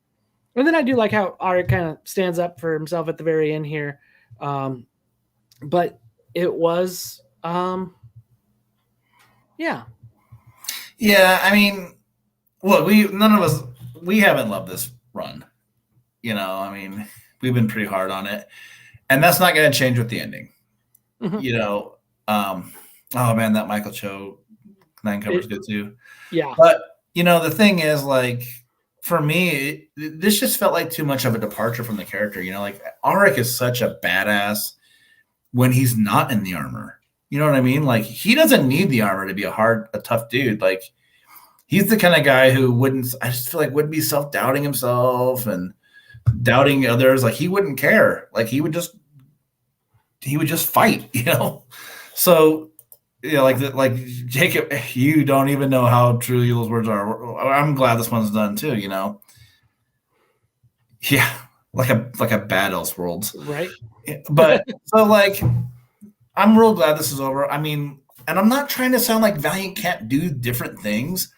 then I do like how Art kind of stands up for himself at the very end here. But it was, yeah. Yeah, I mean, look, none of us, we haven't loved this run. I mean, we've been pretty hard on it. And that's not going to change with the ending. Mm-hmm. Oh man, that Michael Cho 9 cover is good too. Yeah. But the thing is, like, for me, this just felt like too much of a departure from the character. Like Auric is such a badass when he's not in the armor. You know what I mean? Like, he doesn't need the armor to be a tough dude. Like, he's the kind of guy who wouldn't be self-doubting himself and doubting others. Like, he wouldn't care. Like, he would just fight, So, like Jacob, you don't even know how true those words are. I'm glad this one's done too, Yeah, like a bad Elseworlds. Right. But so, like, I'm real glad this is over. I mean, and I'm not trying to sound like Valiant can't do different things.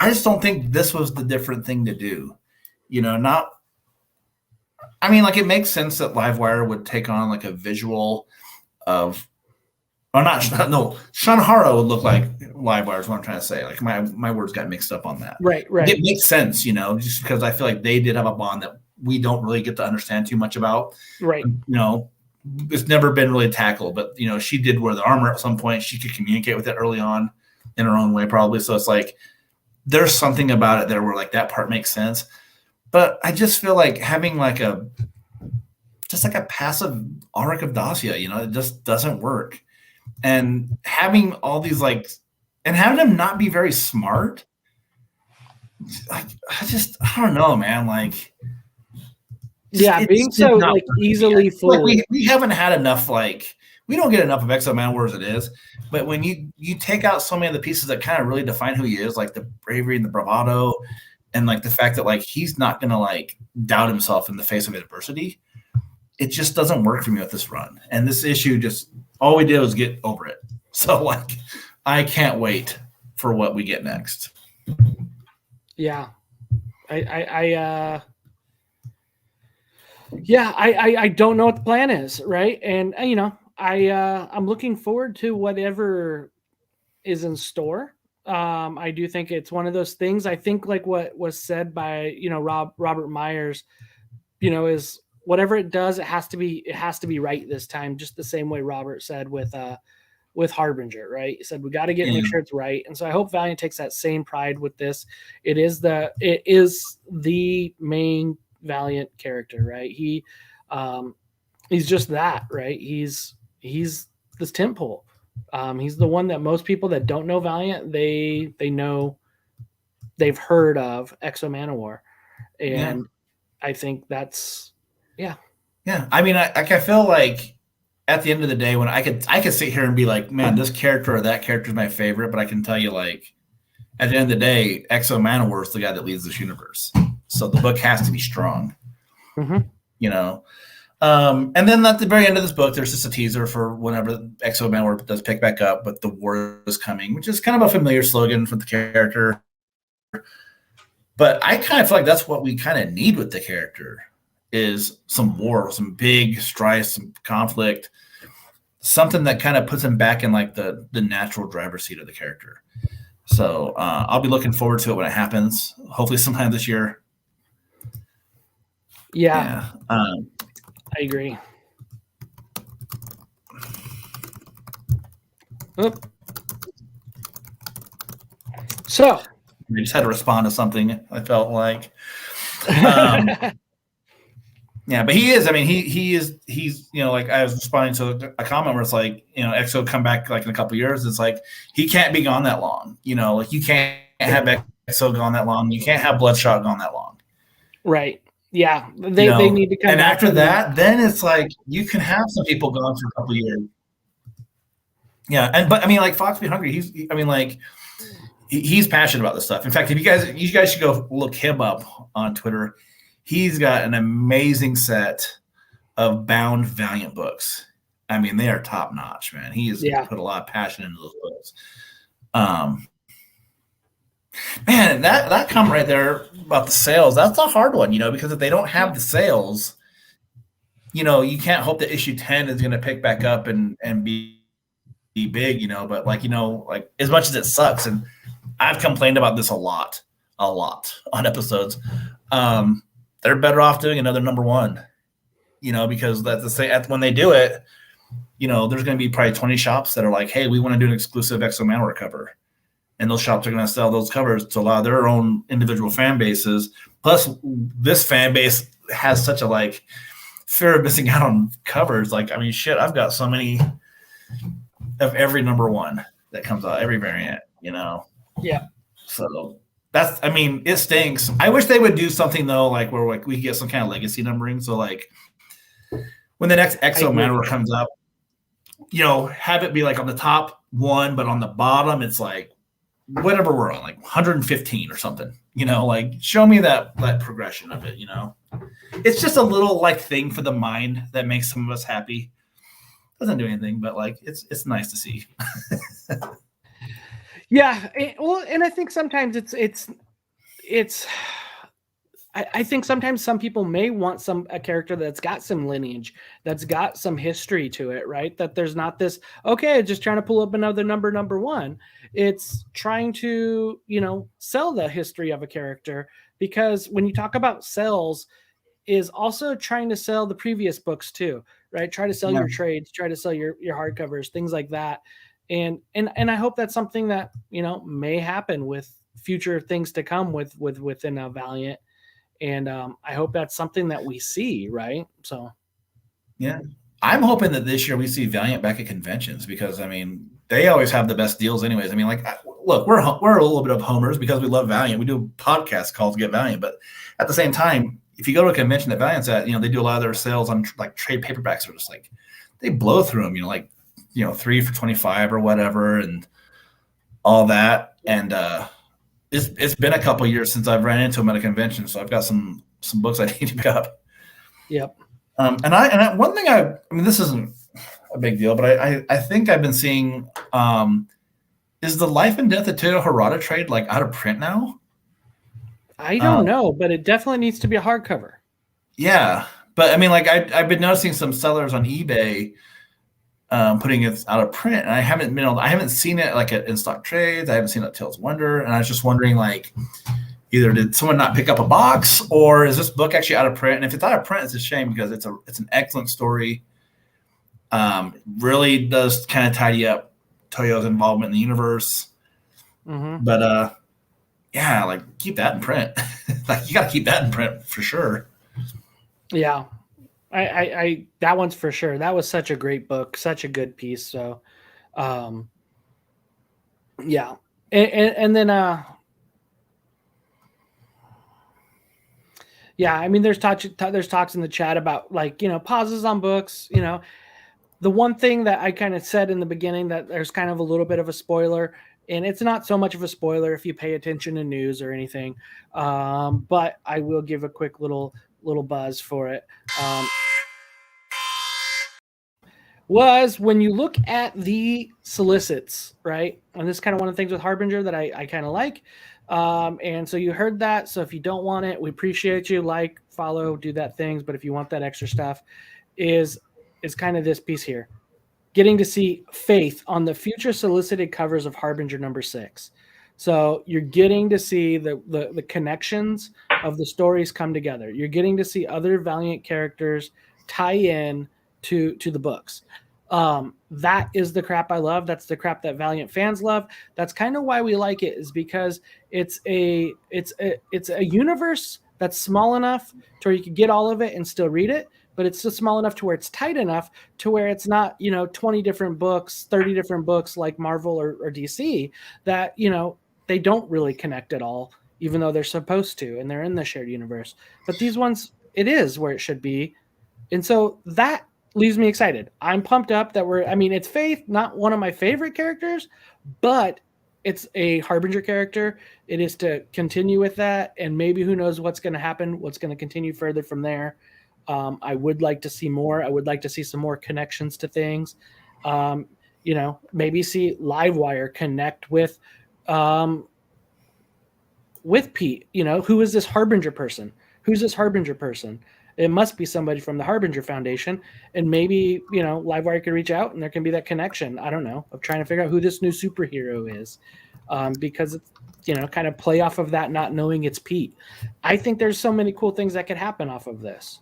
I just don't think this was the different thing to do. It makes sense that Livewire would take on like a visual of, Shanhara would look like Livewire is what I'm trying to say. Like, my words got mixed up on that. Right. It makes sense, just because I feel like they did have a bond that we don't really get to understand too much about. Right. It's never been really tackled, but she did wear the armor at some point. She could communicate with it early on in her own way, probably. So it's like there's something about it there where like that part makes sense. But I just feel like having like a passive Auric of Dacia, it just doesn't work. And having all these and having him not be very smart, I don't know, man. Like, yeah, being so like easily fooled. Like, we haven't had enough. Like, we don't get enough of X-O Manowar as it is. But when you take out so many of the pieces that kind of really define who he is, like the bravery and the bravado, and like the fact that like he's not gonna like doubt himself in the face of adversity, it just doesn't work for me with this run. And this issue just all we did was get over it. So like, I can't wait for what we get next. Yeah, I don't know what the plan is, right? And I'm looking forward to whatever is in store. I do think it's one of those things. I think like what was said by Robert Myers, is whatever it does, it has to be right this time. Just the same way Robert said with Harbinger, right? He said we got to make sure it's right. And so I hope Valiant takes that same pride with this. It is the main Valiant character, right? He's just that, right? He's this tentpole. He's the one that most people that don't know Valiant, they know, they've heard of X-O Manowar, and I think that's yeah. I mean, I feel like at the end of the day, when I could sit here and be like, man, this character or that character is my favorite, but I can tell you, like, at the end of the day, X-O Manowar is the guy that leads this universe. So the book has to be strong, mm-hmm. And then at the very end of this book, there's just a teaser for whenever X-O Manowar does pick back up, but the war is coming, which is kind of a familiar slogan for the character. But I kind of feel like that's what we kind of need with the character is some war, some big strife, some conflict, something that kind of puts him back in like the natural driver's seat of the character. So I'll be looking forward to it when it happens. Hopefully sometime this year. Yeah. I agree. Oop. So we just had to respond to something. I felt like, yeah, but he is. I mean, he's like I was responding to a comment where it's like, X-O come back like in a couple of years. It's like he can't be gone that long. Like you can't have X-O gone that long. You can't have Bloodshot gone that long. Right. Yeah. They need to come and back. After that, then it's like you can have some people gone for a couple of years. Yeah, but I mean, like Fox Be Hungry, he's passionate about this stuff. In fact, if you guys should go look him up on Twitter. He's got an amazing set of bound Valiant books. I mean, they are top notch, man. He has put a lot of passion into those books. Man, that comment right there about the sales, that's a hard one, because if they don't have the sales, you can't hope that issue 10 is going to pick back up and be big, but like as much as it sucks, and I've complained about this a lot on episodes, they're better off doing another number one, because that's the same when they do it, there's going to be probably 20 shops that are like, hey, we want to do an exclusive X-O Manowar cover. And those shops are going to sell those covers to allow their own individual fan bases. Plus, this fan base has such a fear of missing out on covers. I've got so many of every number one that comes out, every variant, Yeah. So it stinks. I wish they would do something though, where we get some kind of legacy numbering. So when the next X-O Manowar comes up, have it be on the top one, but on the bottom it's whatever we're on, 115 or something, show me that progression of it, It's just a little thing for the mind that makes some of us happy. Doesn't do anything, but it's nice to see. Yeah. And I think sometimes I think sometimes some people may want a character that's got some lineage, that's got some history to it, right? That there's not this, okay, just trying to pull up another number one. It's trying to, sell the history of a character, because when you talk about sales, is also trying to sell the previous books too, right? Try to sell your trades, try to sell your hardcovers, things like that. And I hope that's something that, may happen with future things to come within Valiant. And I hope that's something that we see, right? So, yeah, I'm hoping that this year we see Valiant back at conventions, because they always have the best deals, anyways. Look, we're a little bit of homers because we love Valiant. We do podcasts called to get Valiant, but at the same time, if you go to a convention that Valiant's at, they do a lot of their sales on trade paperbacks are just they blow through them, 3 for $25 or whatever, and all that, and It's been a couple years since I've ran into them at a convention, so I've got some books I need to pick up. Yep. One thing this isn't a big deal, but I think I've been seeing is the Life and Death of Teo Harada trade out of print now? I don't know, but it definitely needs to be a hardcover. Yeah, but I've been noticing some sellers on eBay putting it out of print, and I haven't seen it at in stock trades. I haven't seen it at Tales Wonder, and I was just wondering either did someone not pick up a box, or is this book actually out of print? And if it's out of print, it's a shame, because it's an excellent story. Really does kind of tidy up Toyo's involvement in the universe. Mm-hmm. But keep that in print. You got to keep that in print for sure. Yeah. I that one's for sure. That was such a great book, such a good piece. So, yeah. And then, yeah, there's talks in the chat about pauses on books, the one thing that I kind of said in the beginning, that there's kind of a little bit of a spoiler, and it's not so much of a spoiler if you pay attention to news or anything. But I will give a quick little buzz for it. Was when you look at the solicits, right? And this is kind of one of the things with Harbinger that I kind of like. And so you heard that. So if you don't want it, we appreciate you. Follow, do that things. But if you want that extra stuff, is kind of this piece here. Getting to see Faith on the future solicited covers of Harbinger number 6. So you're getting to see the connections of the stories come together. You're getting to see other Valiant characters tie in to the books. That is the crap I love. That's the crap that Valiant fans love. That's kind of why we like it, is because it's a universe that's small enough to where you can get all of it and still read it, but it's still small enough to where it's tight enough to where it's not, 20 different books, 30 different books like Marvel or DC that, they don't really connect at all, even though they're supposed to, and they're in the shared universe. But these ones, it is where it should be. And so that leaves me excited. I'm pumped up that it's Faith, not one of my favorite characters, but it's a Harbinger character. It is to continue with that, and maybe who knows what's going to happen, what's going to continue further from there. I would like to see more. I would like to see some more connections to things. Maybe see Livewire connect with Pete. Who is this Harbinger person? Who's this Harbinger person? It must be somebody from the Harbinger Foundation, and maybe Livewire could reach out and there can be that connection. I don't know, of trying to figure out who this new superhero is, because it's kind of play off of that, not knowing it's Pete. I think there's so many cool things that could happen off of this.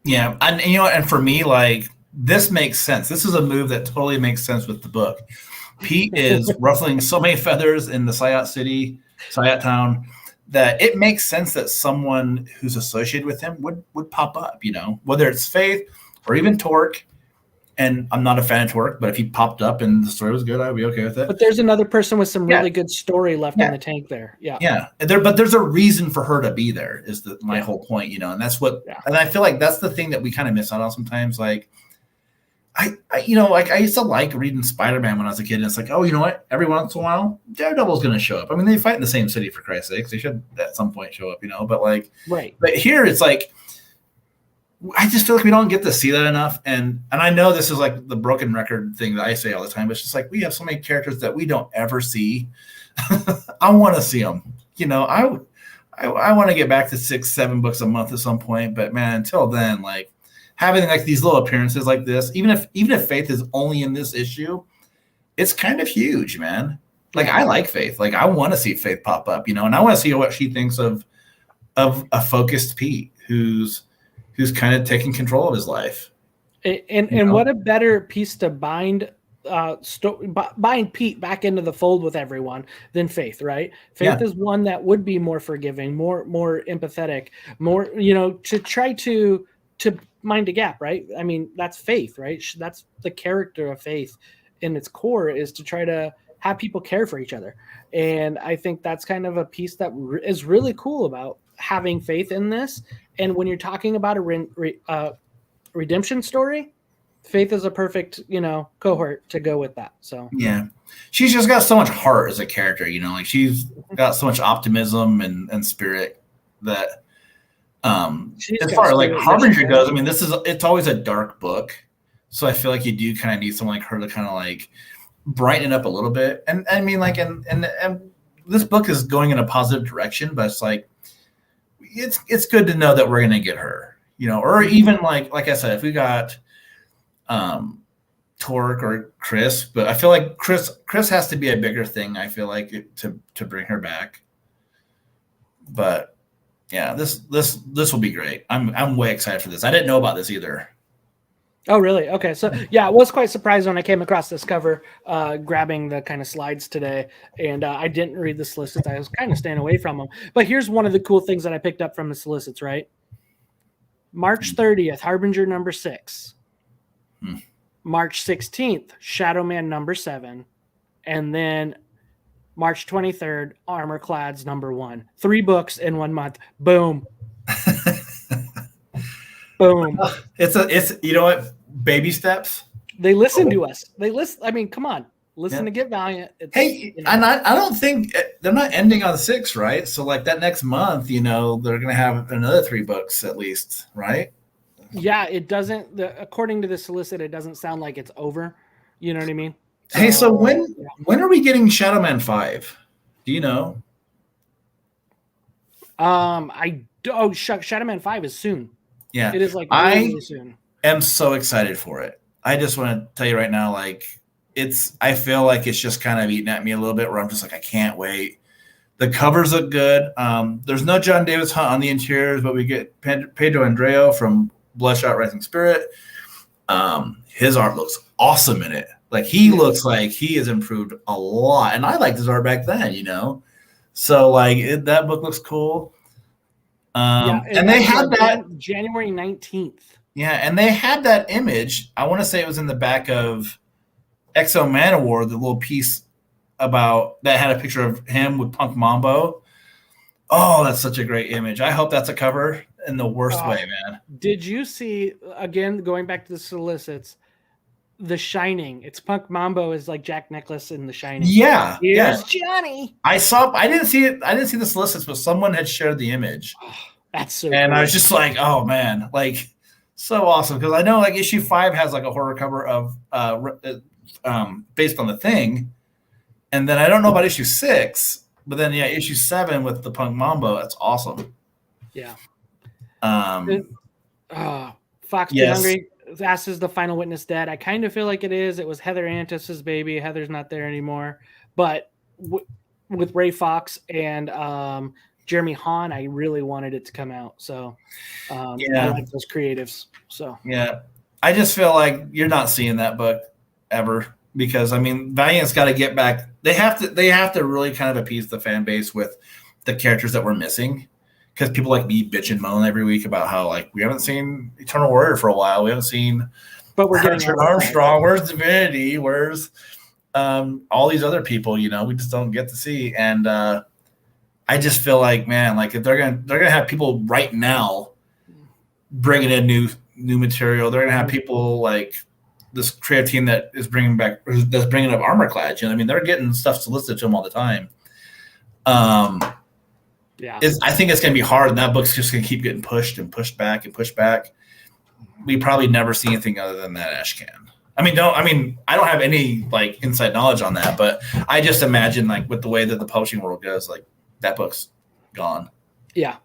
Yeah, and for me, like, this makes sense. This is a move that totally makes sense with the book. Pete is ruffling so many feathers in the Psiot town, that it makes sense that someone who's associated with him would pop up, whether it's Faith or even Torque. And I'm not a fan of Torque, but if he popped up and the story was good, I'd be okay with it. But there's another person with some really good story left in the tank there. Yeah. Yeah. But there's a reason for her to be there is my whole point, and that's what, and I feel like that's the thing that we kind of miss out on sometimes. Like, I used to like reading Spider-Man when I was a kid, and it's like, oh, you know what? Every once in a while, Daredevil's going to show up. I mean, they fight in the same city, for Christ's sakes. They should at some point show up, but like, right. But here it's like, I just feel like we don't get to see that enough. And I know this is like the broken record thing that I say all the time, but it's just like, we have so many characters that we don't ever see. I want to see them, I want to get back to 6-7 books a month at some point, but man, until then, like, having like these little appearances like this, even if Faith is only in this issue, it's kind of huge, man. Like, I like Faith. Like, I want to see Faith pop up, and I want to see what she thinks of a focused Pete who's kind of taking control of his life. And what a better piece to bind Pete back into the fold with everyone than Faith, right? Faith is one that would be more forgiving, more empathetic, more, to try to mind a gap, right? I mean, that's Faith, right? That's the character of Faith in its core, is to try to have people care for each other. And I think that's kind of a piece that is really cool about having Faith in this. And when you're talking about a redemption story, Faith is a perfect, cohort to go with that. So yeah, she's just got so much heart as a character, like she's got so much optimism and spirit that as far as like Harbinger goes, I mean, it's always a dark book, so I feel like you do kind of need someone like her to kind of like brighten it up a little bit. And I mean, like, and this book is going in a positive direction, but it's like it's good to know that we're gonna get her, or even like I said, if we got Torque or Chris, but I feel like Chris has to be a bigger thing. I feel like to bring her back, but. Yeah, this will be great. I'm way excited for this. I didn't know about this either. Oh, really? Okay. So yeah, I was quite surprised when I came across this cover, grabbing the kind of slides today, and I didn't read the solicits. I was kind of staying away from them. But here's one of the cool things that I picked up from the solicits, right? March 30th, Harbinger number 6. March 16th, Shadow Man number 7. And then March 23rd, Armor Clads number 1. 3 books in 1 month. Boom. Boom. It's you know what? Baby steps. They listen to us. They listen. I mean, come on. Listen to Get Valiant. Hey, and I don't think they're not ending on 6, right? So like that next month, they're going to have another 3 books at least, right? Yeah, it doesn't. According to the solicit, it doesn't sound like it's over. You know what I mean? Hey, so when are we getting Shadow Man 5? Do you know? Shadow Man 5 is soon. Yeah, it is like really soon. I'm so excited for it. I just want to tell you right now, like I feel like it's just kind of eating at me a little bit. Where I'm just like, I can't wait. The covers look good. There's no John Davis Hunt on the interiors, but we get Pedro Andreo from Bloodshot Rising Spirit. His art looks awesome in it. Like he looks like he has improved a lot, and I liked his art back then, So like that book looks cool. And they had that January 19th. Yeah, and they had that image. I want to say it was in the back of X-O Manowar, the little piece about that had a picture of him with Punk Mambo. Oh, that's such a great image. I hope that's a cover in the worst way, man. Did you see, again, going back to the solicits, The Shining. It's Punk Mambo is like Jack Nicklaus in The Shining. Yeah, Here's Johnny. I saw. I didn't see it. I didn't see the solicits, but someone had shared the image, That's so and cool. I was just like, "Oh man, like so awesome!" Because I know like issue 5 has like a horror cover of based on the Thing, and then I don't know about issue 6, but then issue 7 with the Punk Mambo. That's awesome. Yeah. Fox Be Yes. Hungry asks, is the final witness dead? I kind of feel like it is. It was Heather Antis's baby. Heather's not there anymore. But with Ray Fox and Jeremy Hahn, I really wanted it to come out. So I like those creatives. So yeah, I just feel like you're not seeing that book ever because I mean Valiant's got to get back. They have to really kind of appease the fan base with the characters that we're missing. Because people like me bitch and moan every week about how like we haven't seen Eternal Warrior for a while. We haven't seen but we're getting Armstrong. Where's Divinity? Where's all these other people? You know, we just don't get to see. And I just feel like, man, like if they're gonna have people right now bringing in new material. They're gonna have people like this creative team that is bringing up Armorclad. You know, I mean, they're getting stuff solicited to them all the time. Yeah, I think it's going to be hard, and that book's just going to keep getting pushed and pushed back and pushed back. We probably never see anything other than that Ashcan. I don't have any like inside knowledge on that, but I just imagine like with the way that the publishing world goes, like that book's gone. Yeah.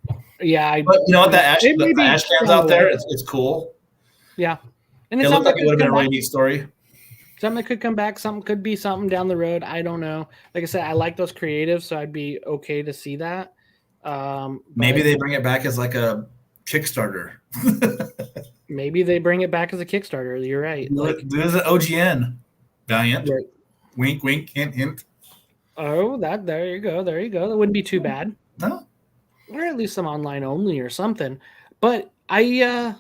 But you know what? The Ashcan's out there. It's cool. Yeah, and it looked like it would have been a really neat story. Something that could come back. Something could be something down the road. I don't know. Like I said, I like those creatives, so I'd be okay to see that. Maybe they bring it back as like a Kickstarter. Maybe they bring it back as a Kickstarter. You're right. There's an OGN. Valiant. Right. Wink, wink, hint, hint. Oh, there you go. There you go. That wouldn't be too bad. No. Or at least some online only or something. But I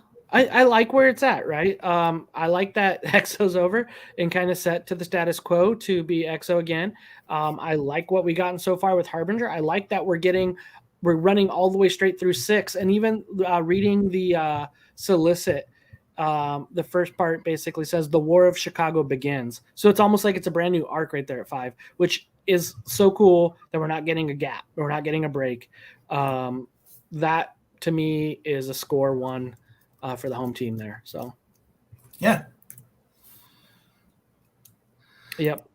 like where it's at, right? I like that X-O's over and kind of set to the status quo to be X-O again. I like what we gotten so far with Harbinger. I like that we're running all the way straight through 6, and even reading the solicit. The first part basically says the War of Chicago begins. So it's almost like it's a brand new arc right there at 5, which is so cool that we're not getting a gap. We're not getting a break. That to me is a score 1. For the home team there. So, yeah. Yep.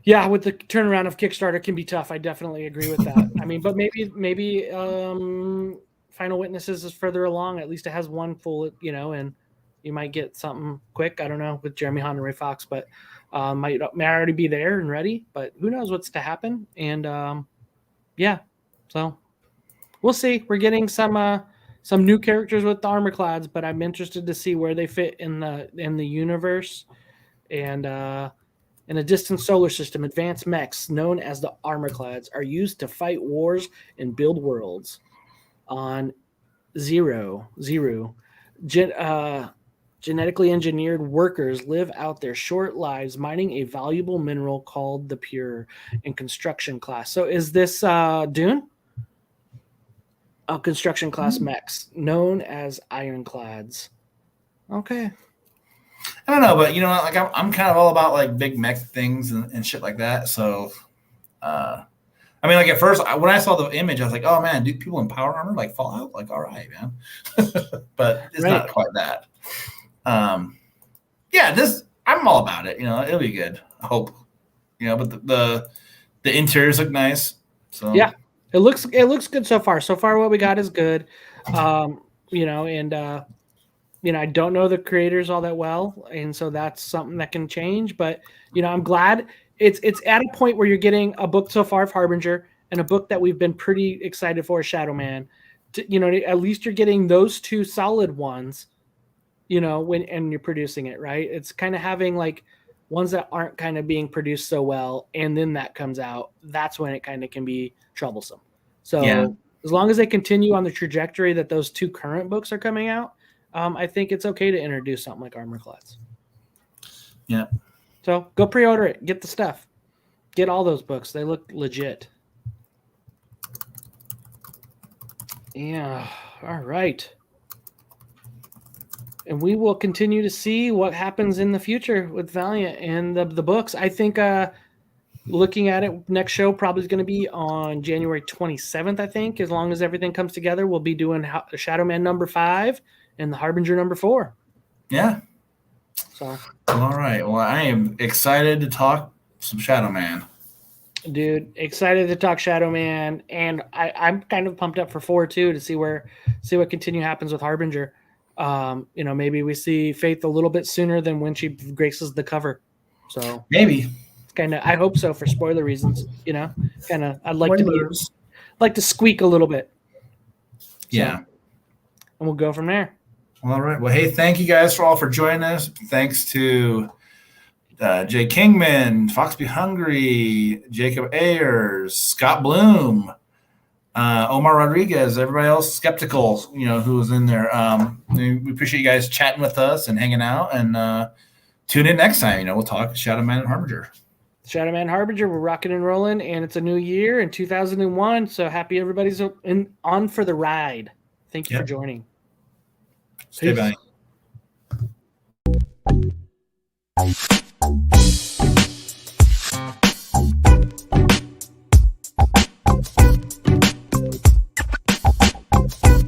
Yeah, with the turnaround of Kickstarter can be tough. I definitely agree with that. I mean, but maybe Final Witnesses is further along. At least it has one full, and you might get something quick. I don't know with Jeremy Hahn and Ray Fox, but may already be there and ready. But who knows what's to happen? And yeah, so we'll see. We're getting some new characters with the Armorclads, but I'm interested to see where they fit in the universe. And in a distant solar system, advanced mechs known as the Armorclads are used to fight wars and build worlds. On Zero, genetically engineered workers live out their short lives mining a valuable mineral called the Pure in construction class. So is this Dune? Construction class mechs known as ironclads. Okay. I don't know, but like I'm kind of all about like big mech things and shit like that. So, I mean, like at first when I saw the image, I was like, oh man, do people in power armor like fall out? Like, all right, man. But it's not quite that. Yeah, I'm all about it. It'll be good. I hope. But the interiors look nice. So yeah. It looks good so far. So far, what we got is good. I don't know the creators all that well, and so that's something that can change. But I'm glad it's at a point where you're getting a book so far of Harbinger and a book that we've been pretty excited for, Shadow Man. At least you're getting those two solid ones. When you're producing it, right? It's kind of having like ones that aren't kind of being produced so well, and then that comes out. That's when it kind of can be troublesome. So as long as they continue on the trajectory that those two current books are coming out, I think it's okay to introduce something like Armorclads. Yeah. So go pre-order it. Get the stuff. Get all those books. They look legit. Yeah. All right. And we will continue to see what happens in the future with Valiant and the books. I think looking at it, next show probably is going to be on January 27th, I think. As long as everything comes together, we'll be doing Shadow Man number 5 and the Harbinger number 4. Yeah. So. All right. Well, I am excited to talk some Shadow Man. Dude, excited to talk Shadow Man, and I'm kind of pumped up for 4 too to see what continue happens with Harbinger. Maybe we see Faith a little bit sooner than when she graces the cover. So maybe. Kind of, I hope so for spoiler reasons. Kind of, I'd like to squeak a little bit. Yeah, and we'll go from there. All right. Well, hey, thank you guys for joining us. Thanks to Jay Kingman, Foxby Hungry, Jacob Ayers, Scott Bloom, Omar Rodriguez, everybody else skeptical, who was in there. We appreciate you guys chatting with us and hanging out, and tune in next time. We'll talk Shadow Man and Harbinger. Shadow Man Harbinger, we're rocking and rolling, and it's a new year in 2001. So happy everybody's on for the ride. Thank you for joining. Stay back.